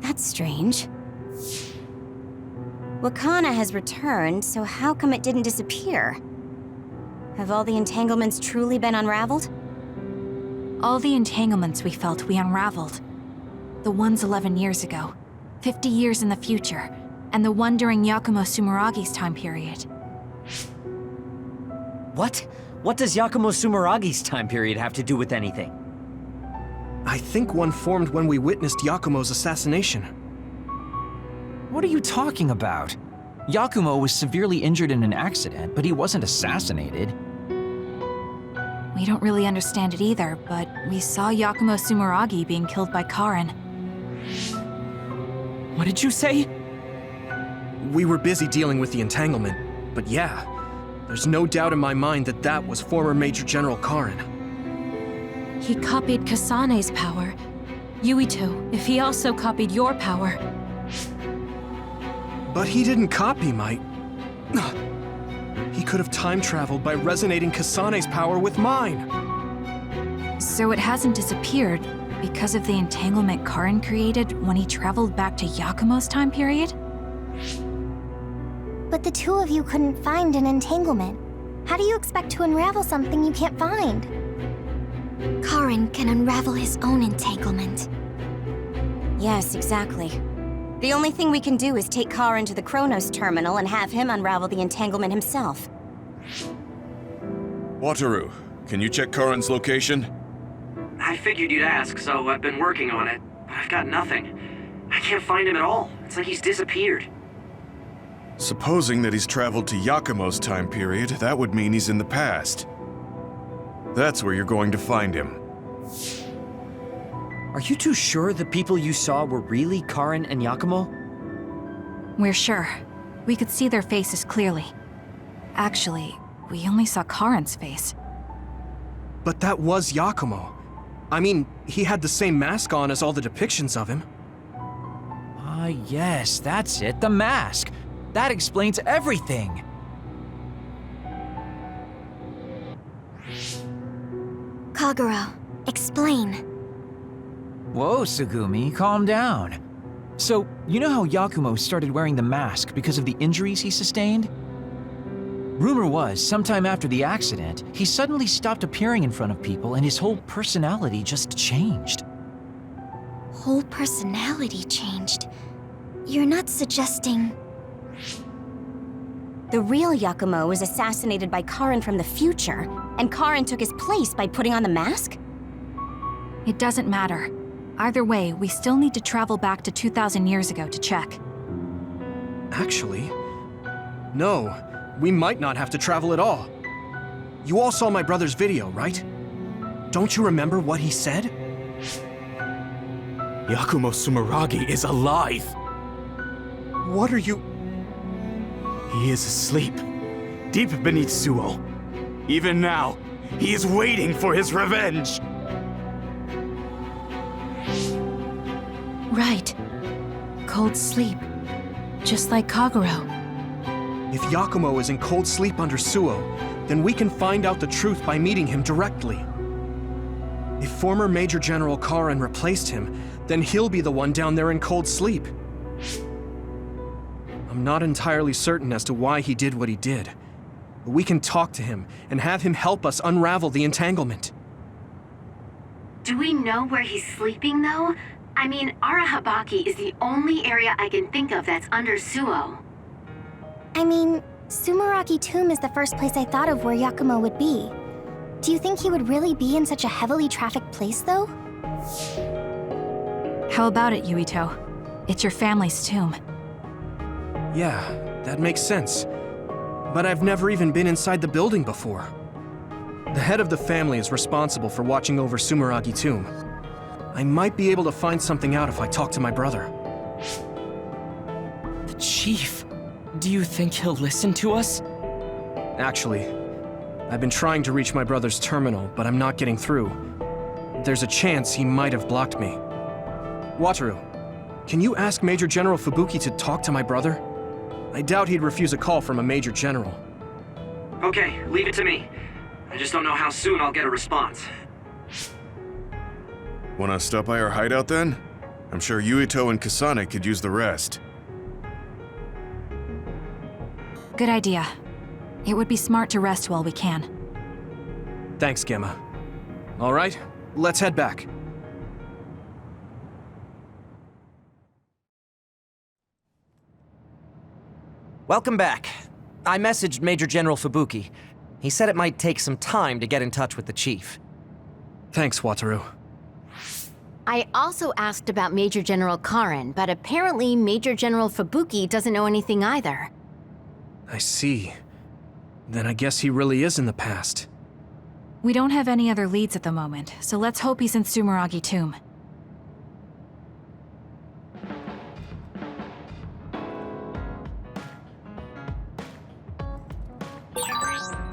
That's strange. Wakana has returned, so how come it didn't disappear? Have all the entanglements truly been unraveled? All the entanglements we felt we unraveled. The ones 11 years ago, 50 years in the future, and the one during Yakumo Sumeragi's time period. What? What does Yakumo Sumeragi's time period have to do with anything? I think one formed when we witnessed Yakumo's assassination. What are you talking about? Yakumo was severely injured in an accident, but he wasn't assassinated. We don't really understand it either, but we saw Yakumo Sumeragi being killed by Karin. What did you say? We were busy dealing with the entanglement, but yeah, there's no doubt in my mind that that was former Major General Karin. He copied Kasane's power. Yuito, if he also copied your power. But he didn't copy my... He could have time traveled by resonating Kasane's power with mine. So it hasn't disappeared because of the entanglement Karin created when he traveled back to Yakumo's time period? But the two of you couldn't find an entanglement. How do you expect to unravel something you can't find? Karin can unravel his own entanglement. Yes, exactly. The only thing we can do is take Karin to the Chronos terminal and have him unravel the entanglement himself. Wataru, can you check Karin's location? I figured you'd ask, so I've been working on it, but I've got nothing. I can't find him at all. It's like he's disappeared. Supposing that he's traveled to Yakumo's time period, that would mean he's in the past. That's where you're going to find him. Are you too sure the people you saw were really Karin and Yakumo? We're sure. We could see their faces clearly. Actually, we only saw Karin's face. But that was Yakumo. I mean, he had the same mask on as all the depictions of him. Ah, yes, that's it, the mask. That explains everything. Kagero, explain. Whoa, Sugumi, calm down. So, you know how Yakumo started wearing the mask because of the injuries he sustained? Rumor was, sometime after the accident, he suddenly stopped appearing in front of people and his whole personality just changed. Whole personality changed? You're not suggesting... The real Yakumo was assassinated by Karin from the future, and Karen took his place by putting on the mask? It doesn't matter. Either way, we still need to travel back to 2,000 years ago to check. Actually, no. We might not have to travel at all. You all saw my brother's video, right? Don't you remember what he said? Yakumo Sumeragi is alive! What are you... He is asleep, deep beneath Suo. Even now, he is waiting for his revenge! Right. Cold sleep. Just like Kagero. If Yakumo is in cold sleep under Suo, then we can find out the truth by meeting him directly. If former Major General Karen replaced him, then he'll be the one down there in cold sleep. I'm not entirely certain as to why he did what he did, but we can talk to him and have him help us unravel the entanglement. Do we know where he's sleeping, though? I mean, Arahabaki is the only area I can think of that's under Suo. I mean, Sumeragi Tomb is the first place I thought of where Yakumo would be. Do you think he would really be in such a heavily trafficked place, though? How about it, Yuito? It's your family's tomb. Yeah, that makes sense. But I've never even been inside the building before. The head of the family is responsible for watching over Sumeragi Tomb. I might be able to find something out if I talk to my brother. The Chief. Do you think he'll listen to us? Actually, I've been trying to reach my brother's terminal, but I'm not getting through. There's a chance he might have blocked me. Wataru, can you ask Major General Fubuki to talk to my brother? I doubt he'd refuse a call from a Major General. Okay, leave it to me. I just don't know how soon I'll get a response. Wanna stop by our hideout then? I'm sure Yuito and Kasane could use the rest. Good idea. It would be smart to rest while we can. Thanks, Gemma. All right, let's head back. Welcome back. I messaged Major General Fubuki. He said it might take some time to get in touch with the Chief. Thanks, Wataru. I also asked about Major General Karen, but apparently Major General Fubuki doesn't know anything either. I see. Then I guess he really is in the past. We don't have any other leads at the moment, so let's hope he's in Sumeragi Tomb.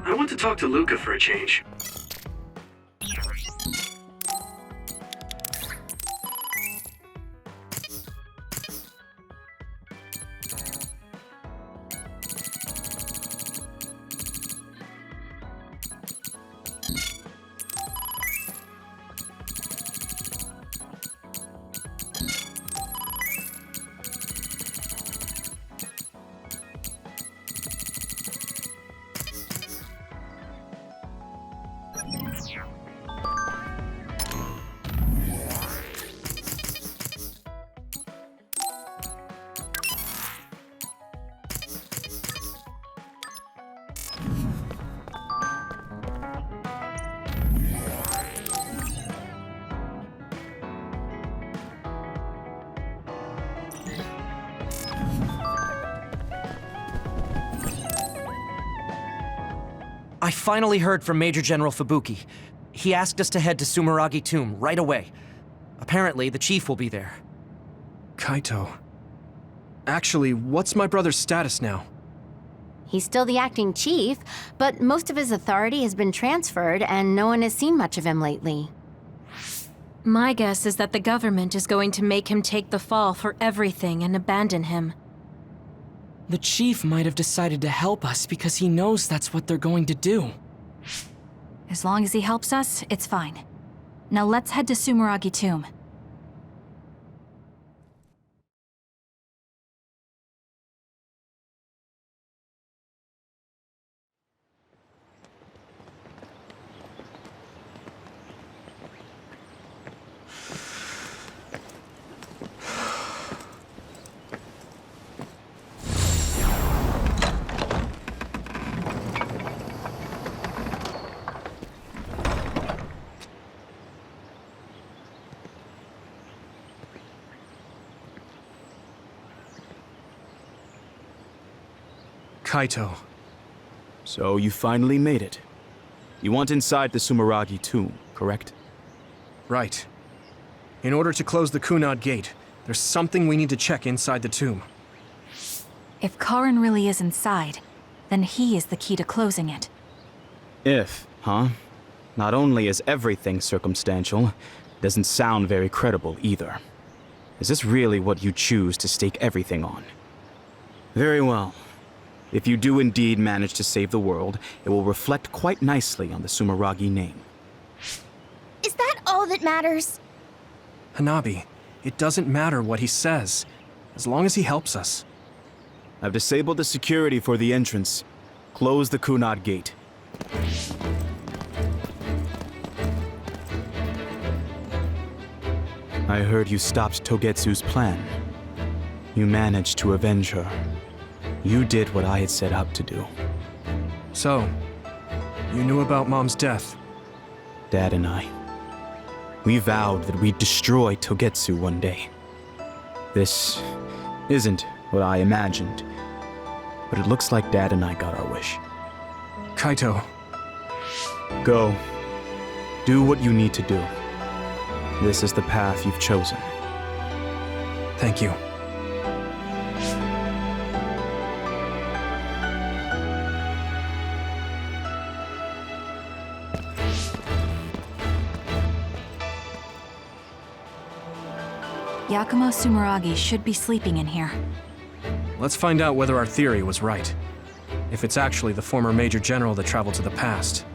I want to talk to Luca for a change. I finally heard from Major General Fubuki. He asked us to head to Sumeragi Tomb right away. Apparently, the Chief will be there. Kaito. Actually, what's my brother's status now? He's still the acting chief, but most of his authority has been transferred and no one has seen much of him lately. My guess is that the government is going to make him take the fall for everything and abandon him. The Chief might have decided to help us because he knows that's what they're going to do. As long as he helps us, it's fine. Now let's head to Sumeragi Tomb. Kaito. So you finally made it. You want inside the Sumeragi tomb, correct? Right. In order to close the Kunad Gate, there's something we need to check inside the tomb. If Karin really is inside, then he is the key to closing it. If, huh? Not only is everything circumstantial, it doesn't sound very credible either. Is this really what you choose to stake everything on? Very well. If you do indeed manage to save the world, it will reflect quite nicely on the Sumeragi name. Is that all that matters? Hanabi, it doesn't matter what he says, as long as he helps us. I've disabled the security for the entrance. Close the Kunad Gate. I heard you stopped Togetsu's plan. You managed to avenge her. You did what I had set out to do. So, you knew about Mom's death? Dad and I. We vowed that we'd destroy Togetsu one day. This isn't what I imagined, but it looks like Dad and I got our wish. Kaito. Go. Do what you need to do. This is the path you've chosen. Thank you. Yakumo Sumeragi should be sleeping in here. Let's find out whether our theory was right. If it's actually the former Major General that traveled to the past.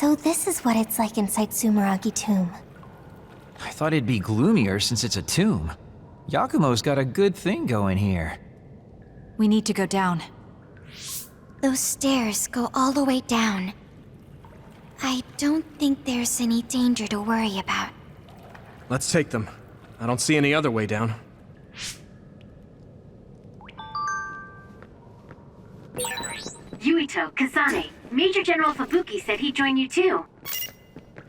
So this is what it's like inside Sumeragi Tomb. I thought it'd be gloomier since it's a tomb. Yakumo's got a good thing going here. We need to go down. Those stairs go all the way down. I don't think there's any danger to worry about. Let's take them. I don't see any other way down. Yuito, Kasane, Major General Fubuki said he'd join you too.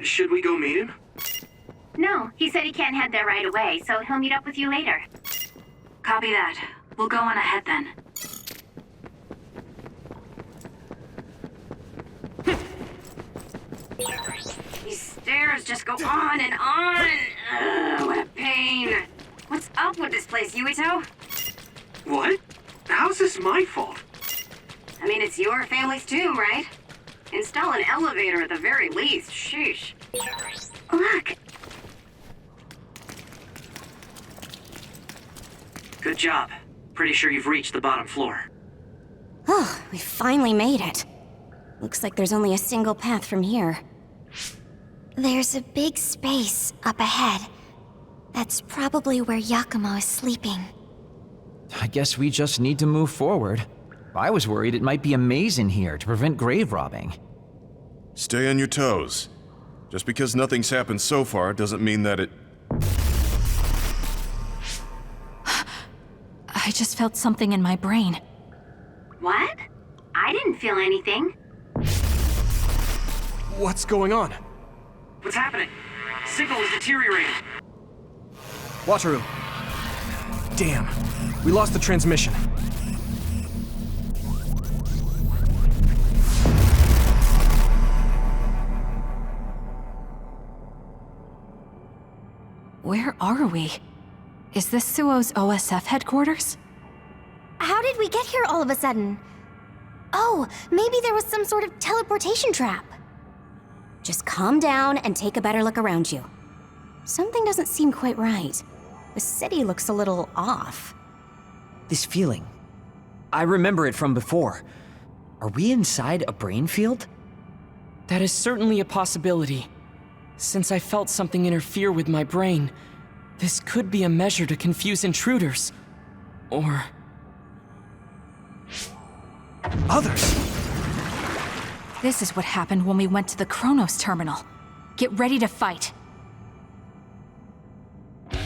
Should we go meet him? No, he said he can't head there right away, so he'll meet up with you later. Copy that. We'll go on ahead then. These stairs just go on and on. Ugh, what a pain. What's up with this place, Yuito? What? How's this my fault? I mean, it's your family's tomb, right? Install an elevator at the very least. Sheesh. Look. Good job. Pretty sure you've reached the bottom floor. Oh, we finally made it. Looks like there's only a single path from here. There's a big space up ahead. That's probably where Yakumo is sleeping. I guess we just need to move forward. I was worried it might be a maze in here to prevent grave robbing. Stay on your toes. Just because nothing's happened so far doesn't mean that it... I just felt something in my brain. What? I didn't feel anything. What's going on? What's happening? Signal is deteriorating. Wataru. Damn. We lost the transmission. Where are we? Is this Suo's OSF headquarters? How did we get here all of a sudden? Oh, maybe there was some sort of teleportation trap. Just calm down and take a better look around you. Something doesn't seem quite right. The city looks a little off. This feeling. I remember it from before. Are we inside a brain field? That is certainly a possibility. Since I felt something interfere with my brain, this could be a measure to confuse intruders. Or... others! This is what happened when we went to the Kronos terminal. Get ready to fight. The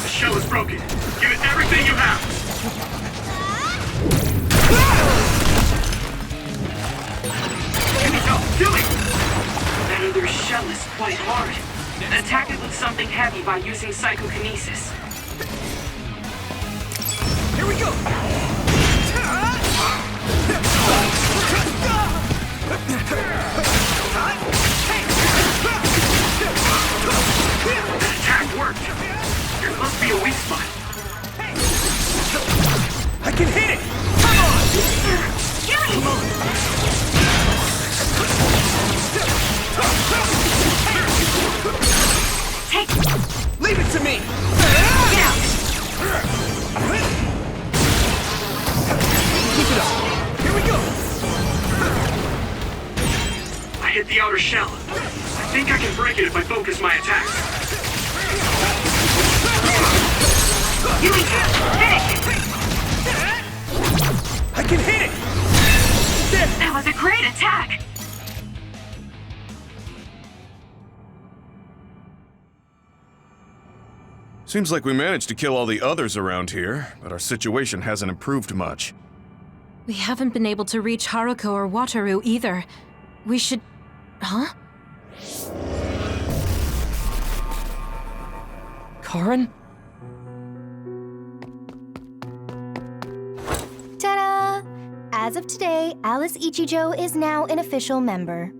shell is broken. Give it everything you have. Do it! That other shell is quite hard. Attack it with something heavy by using psychokinesis. Here we go! That attack worked. There must be a weak spot. I can hit it! Come on! Come on! Leave it to me! Get out! Keep it up! Here we go! I hit the outer shell. I think I can break it if I focus my attacks. You can finish it! I can hit it! That was a great attack! Seems like we managed to kill all the others around here, but our situation hasn't improved much. We haven't been able to reach Haruko or Wataru either. We should... Huh? Karen? Ta-da! As of today, Alice Ichijo is now an official member.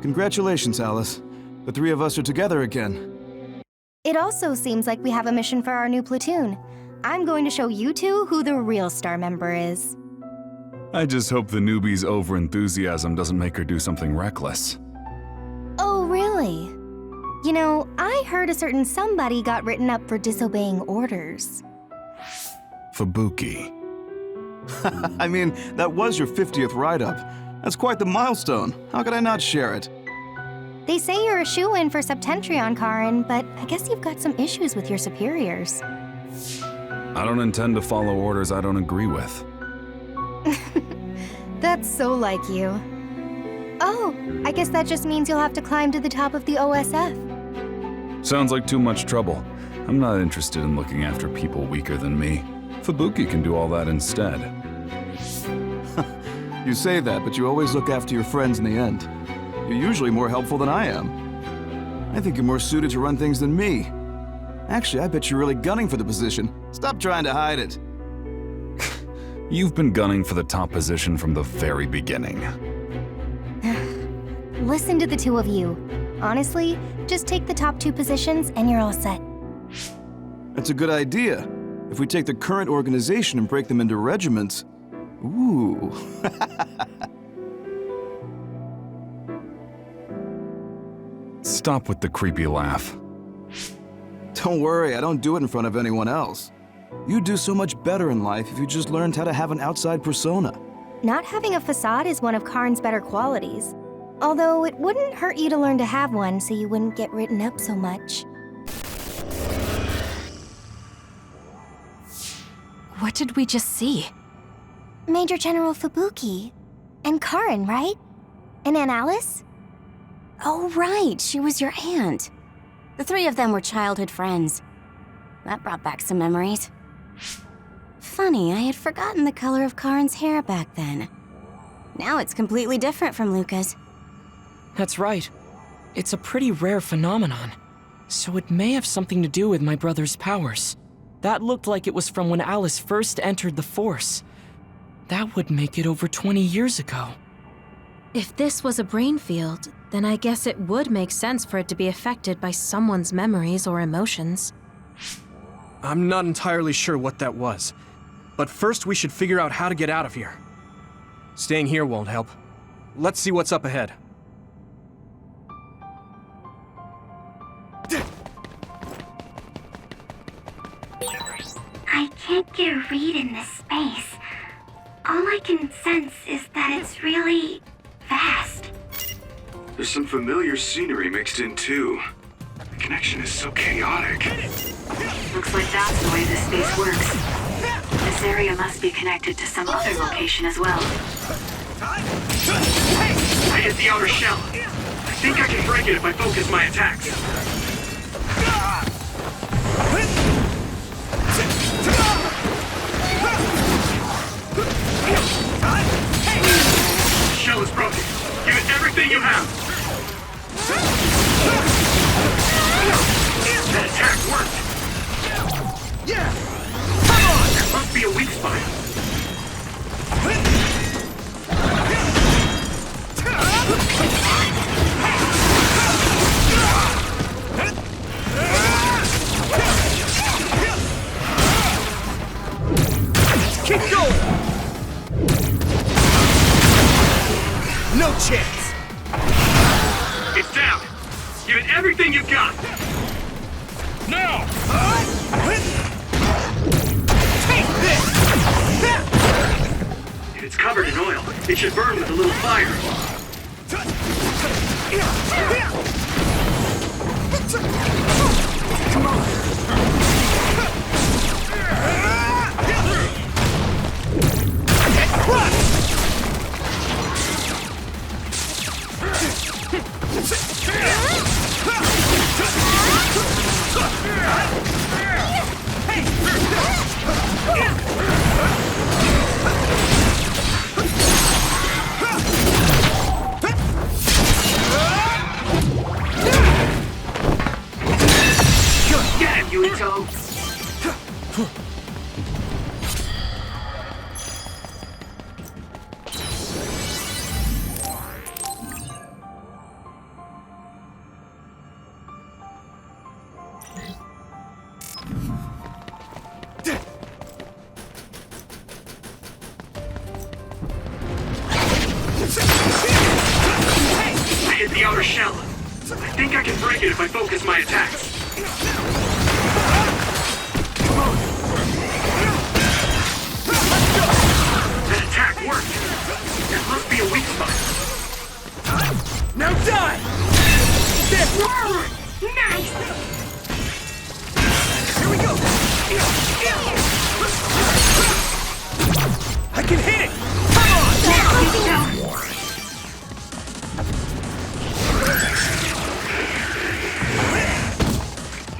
Congratulations, Alice. The three of us are together again. It also seems like we have a mission for our new platoon. I'm going to show you two who the real star member is. I just hope the newbie's overenthusiasm doesn't make her do something reckless. Oh, really? You know, I heard a certain somebody got written up for disobeying orders. Fubuki. I mean, that was your 50th write-up. That's quite the milestone. How could I not share it? They say you're a shoo-in for Septentrion, Karen, but I guess you've got some issues with your superiors. I don't intend to follow orders I don't agree with. That's so like you. Oh, I guess that just means you'll have to climb to the top of the OSF. Sounds like too much trouble. I'm not interested in looking after people weaker than me. Fubuki can do all that instead. You say that, but you always look after your friends in the end. You're usually more helpful than I am. I think you're more suited to run things than me. Actually, I bet you're really gunning for the position. Stop trying to hide it. You've been gunning for the top position from the very beginning. Listen to the two of you. Honestly, just take the top 2 positions and you're all set. That's a good idea. If we take the current organization and break them into regiments... Ooh. Stop with the creepy laugh. Don't worry, I don't do it in front of anyone else. You'd do so much better in life if you just learned how to have an outside persona. Not having a facade is one of Karn's better qualities. Although it wouldn't hurt you to learn to have one so you wouldn't get written up so much. What did we just see? Major General Fubuki. And Karen, right? And Aunt Alice? Oh, right, she was your aunt. The 3 of them were childhood friends. That brought back some memories. Funny, I had forgotten the color of Karen's hair back then. Now it's completely different from Luca's. That's right. It's a pretty rare phenomenon. So it may have something to do with my brother's powers. That looked like it was from when Alice first entered the Force. That would make it over 20 years ago. If this was a brain field, then I guess it would make sense for it to be affected by someone's memories or emotions. I'm not entirely sure what that was. But first we should figure out how to get out of here. Staying here won't help. Let's see what's up ahead. I can't get a read in this space. All I can sense is that it's really vast. There's some familiar scenery mixed in too. connection is so chaotic. Looks like that's the way this space works. This area must be connected to some other location as well. I hit the outer shell. I think I can break it if I focus my attacks. The shell is broken. Give it everything you have. That attack worked. Yeah. Come on. There must be a weak spot. Keep going! No chance! It's down. Give it everything you've got. Now! Take this! If it's covered in oil, it should burn with a little fire. Come on! Get crushed! Get him, Yuito! I hit the outer shell. I think I can break it if I focus my attacks. That attack worked. There must be a weak spot. Now die! Nice! Here we go! I can hit it! Come on!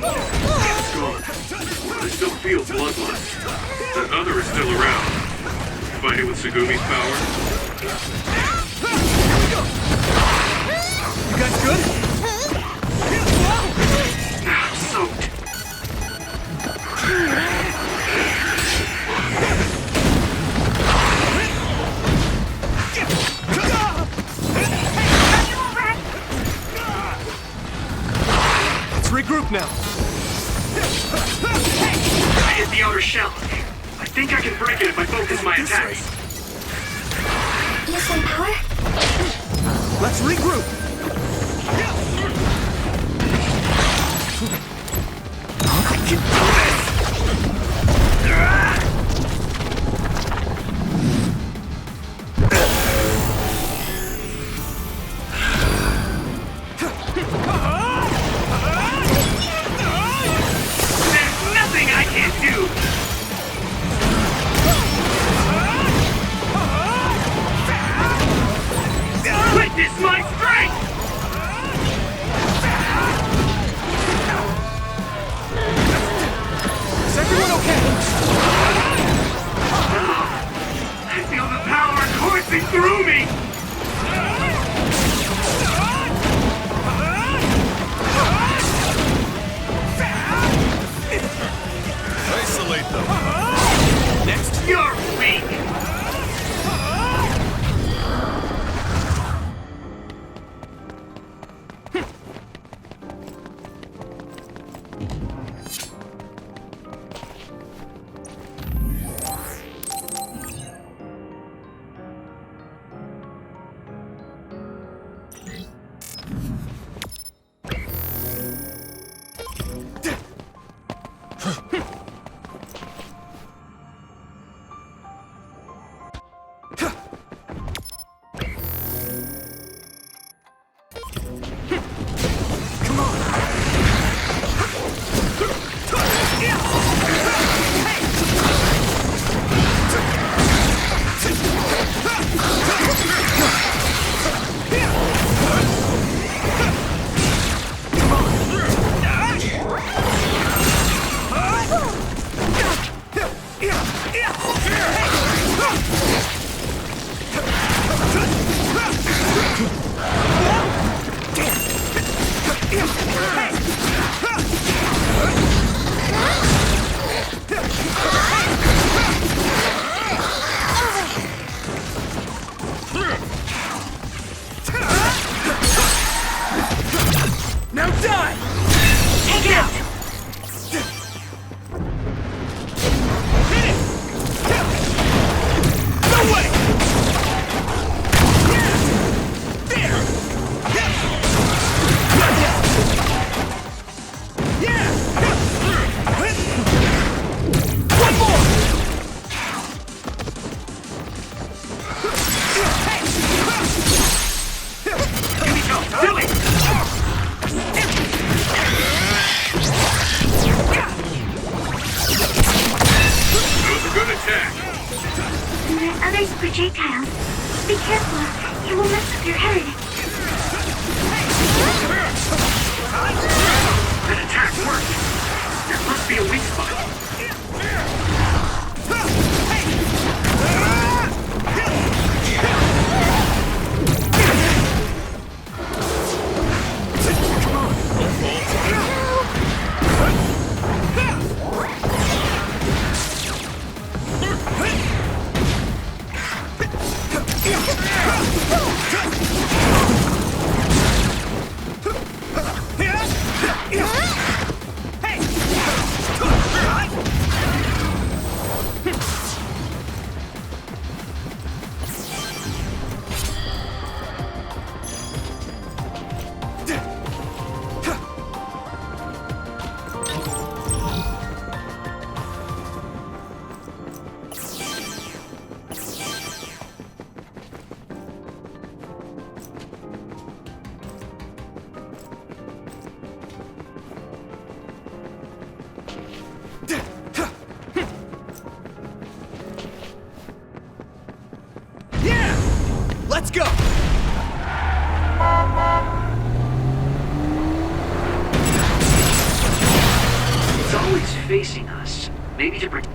It's gone. I still feel bloodlust. That other is still around. Fight it with Segumi's power. You guys good? Now soaked. Let's regroup now. I hit the outer shell. I think I can break it if I focus my attacks. Use some power? Let's regroup. I can do this. There's nothing I can't do. Witness my strength! Is everyone okay? I feel the power coursing through me! Isolate them. Next. You're weak! Now die! Take it out! Hit it! No way! There! One more! Here we go! Do it! That was a good attack. There are others' projectiles. Be careful. It will mess up your head. That attack worked! There must be a weak spot. Let's go! It's always facing us. Maybe to protect.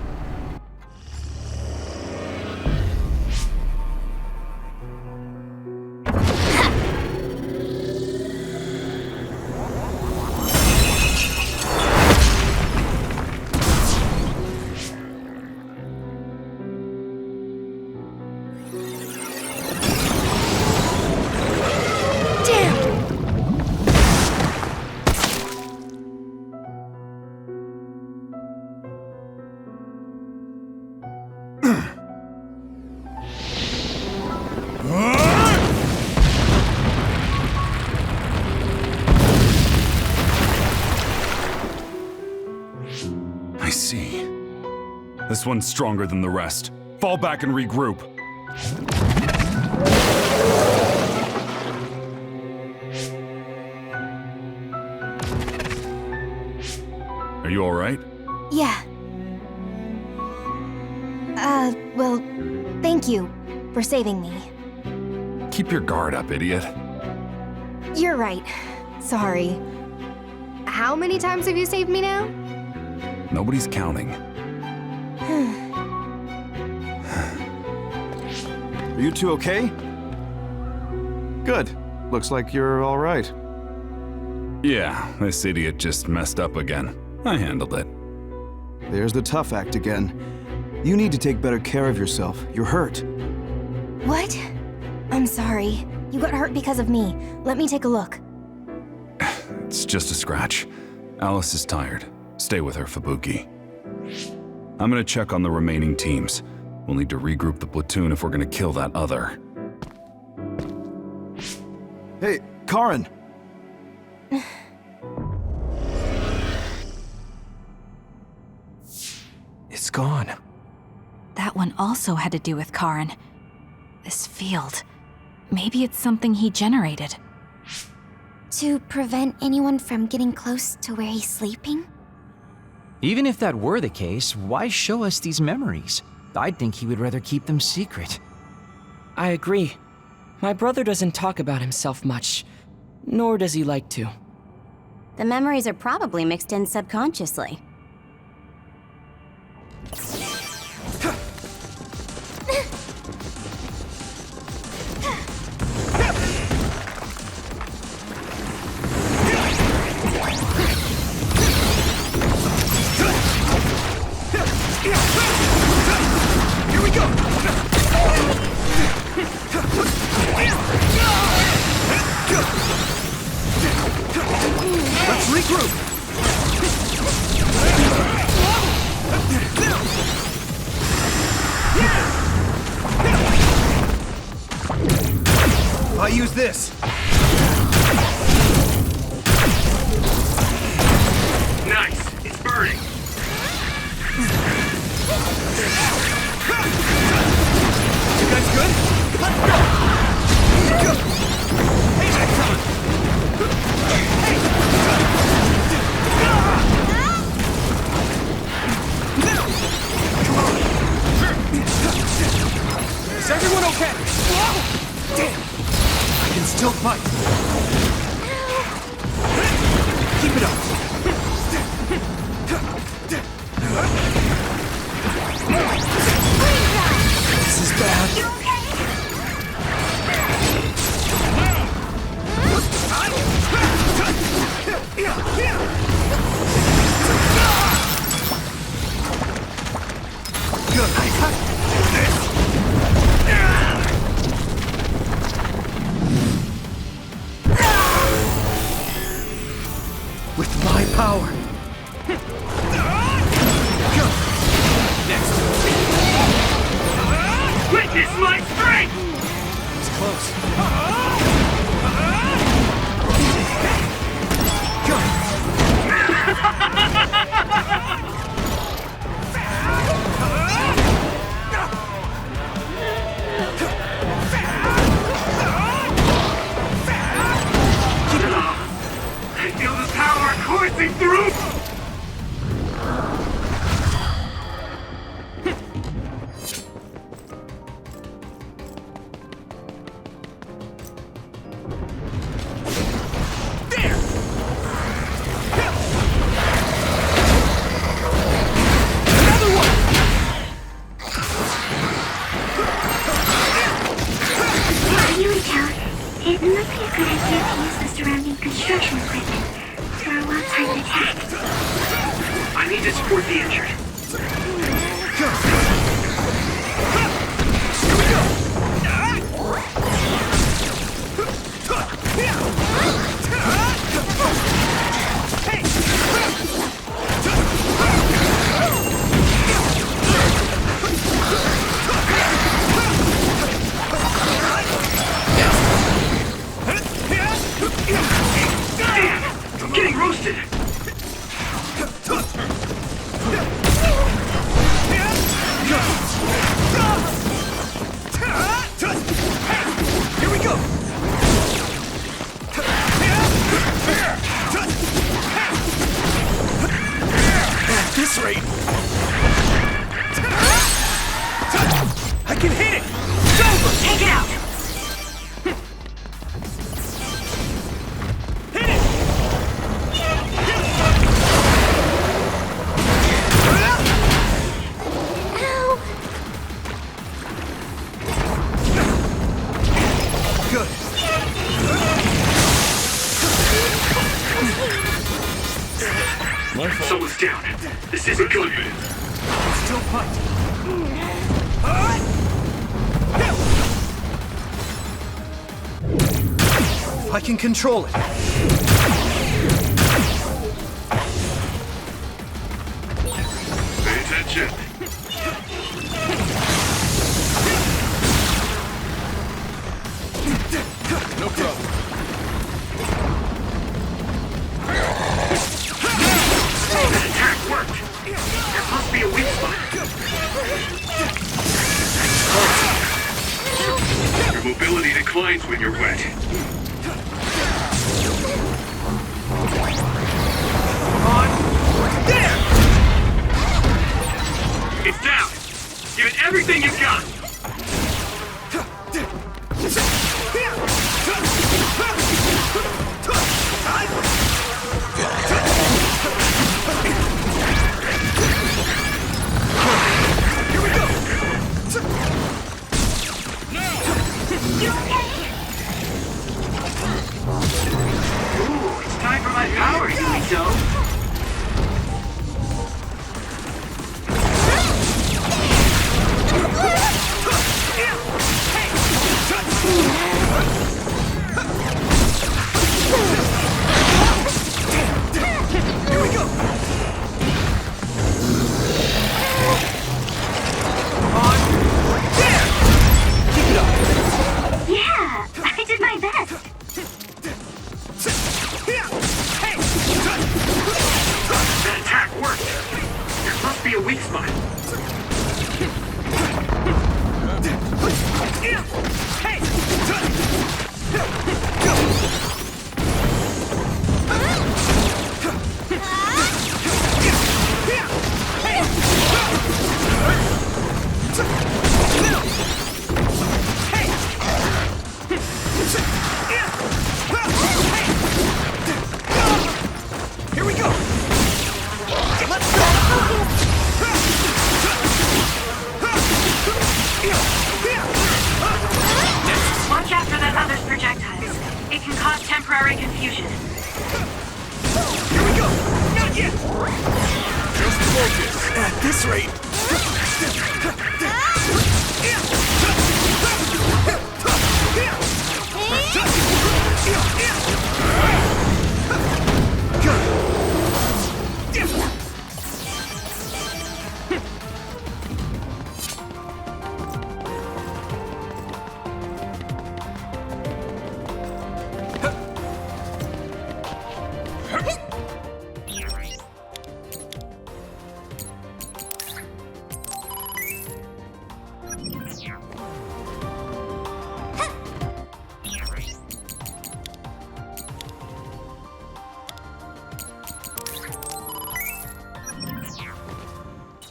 I see. This one's stronger than the rest. Fall back and regroup. Are you all right? Yeah. Well, thank you for saving me. Keep your guard up, idiot. You're right. Sorry. How many times have you saved me now? Nobody's counting. Are you two okay? Good. Looks like you're all right. Yeah, this idiot just messed up again. I handled it. There's the tough act again. You need to take better care of yourself. You're hurt. What? I'm sorry. You got hurt because of me. Let me take a look. It's just a scratch. Alice is tired. Stay with her, Fubuki. I'm gonna check on the remaining teams. We'll need to regroup the platoon if we're gonna kill that other. Hey, Karin! It's gone. That one also had to do with Karin. This field. Maybe it's something he generated. To prevent anyone from getting close to where he's sleeping? Even if that were the case, why show us these memories? I'd think he would rather keep them secret. I agree. My brother doesn't talk about himself much, nor does he like to. The memories are probably mixed in subconsciously. Regroup! I use this. Nice. It's burning. You guys good? Let's go! Hey, come on! Is everyone okay? Damn! I can still fight. Keep it up. This is bad. Good. I have to do this. With my power. Next. Witness my strength! It's close. I feel the power coursing through! Yuito, it might be a good idea to use the surrounding construction equipment for a well-timed attack. I need to support the injured. I'm getting roasted! Here we go! At this rate... I can hit it! It's over! Take it out! Good. Someone's down. This isn't good. Still fight. I can control it. Pay attention. No problem. That attack worked. There must be a weak spot. Your mobility declines when you're wet. On. There! It's down. Give it everything you've got. Here we go! You okay? weak spot. Here we go! Let's go! Watch out for that other's projectiles. It can cause temporary confusion. Here we go! Not yet! Just focus! At this rate,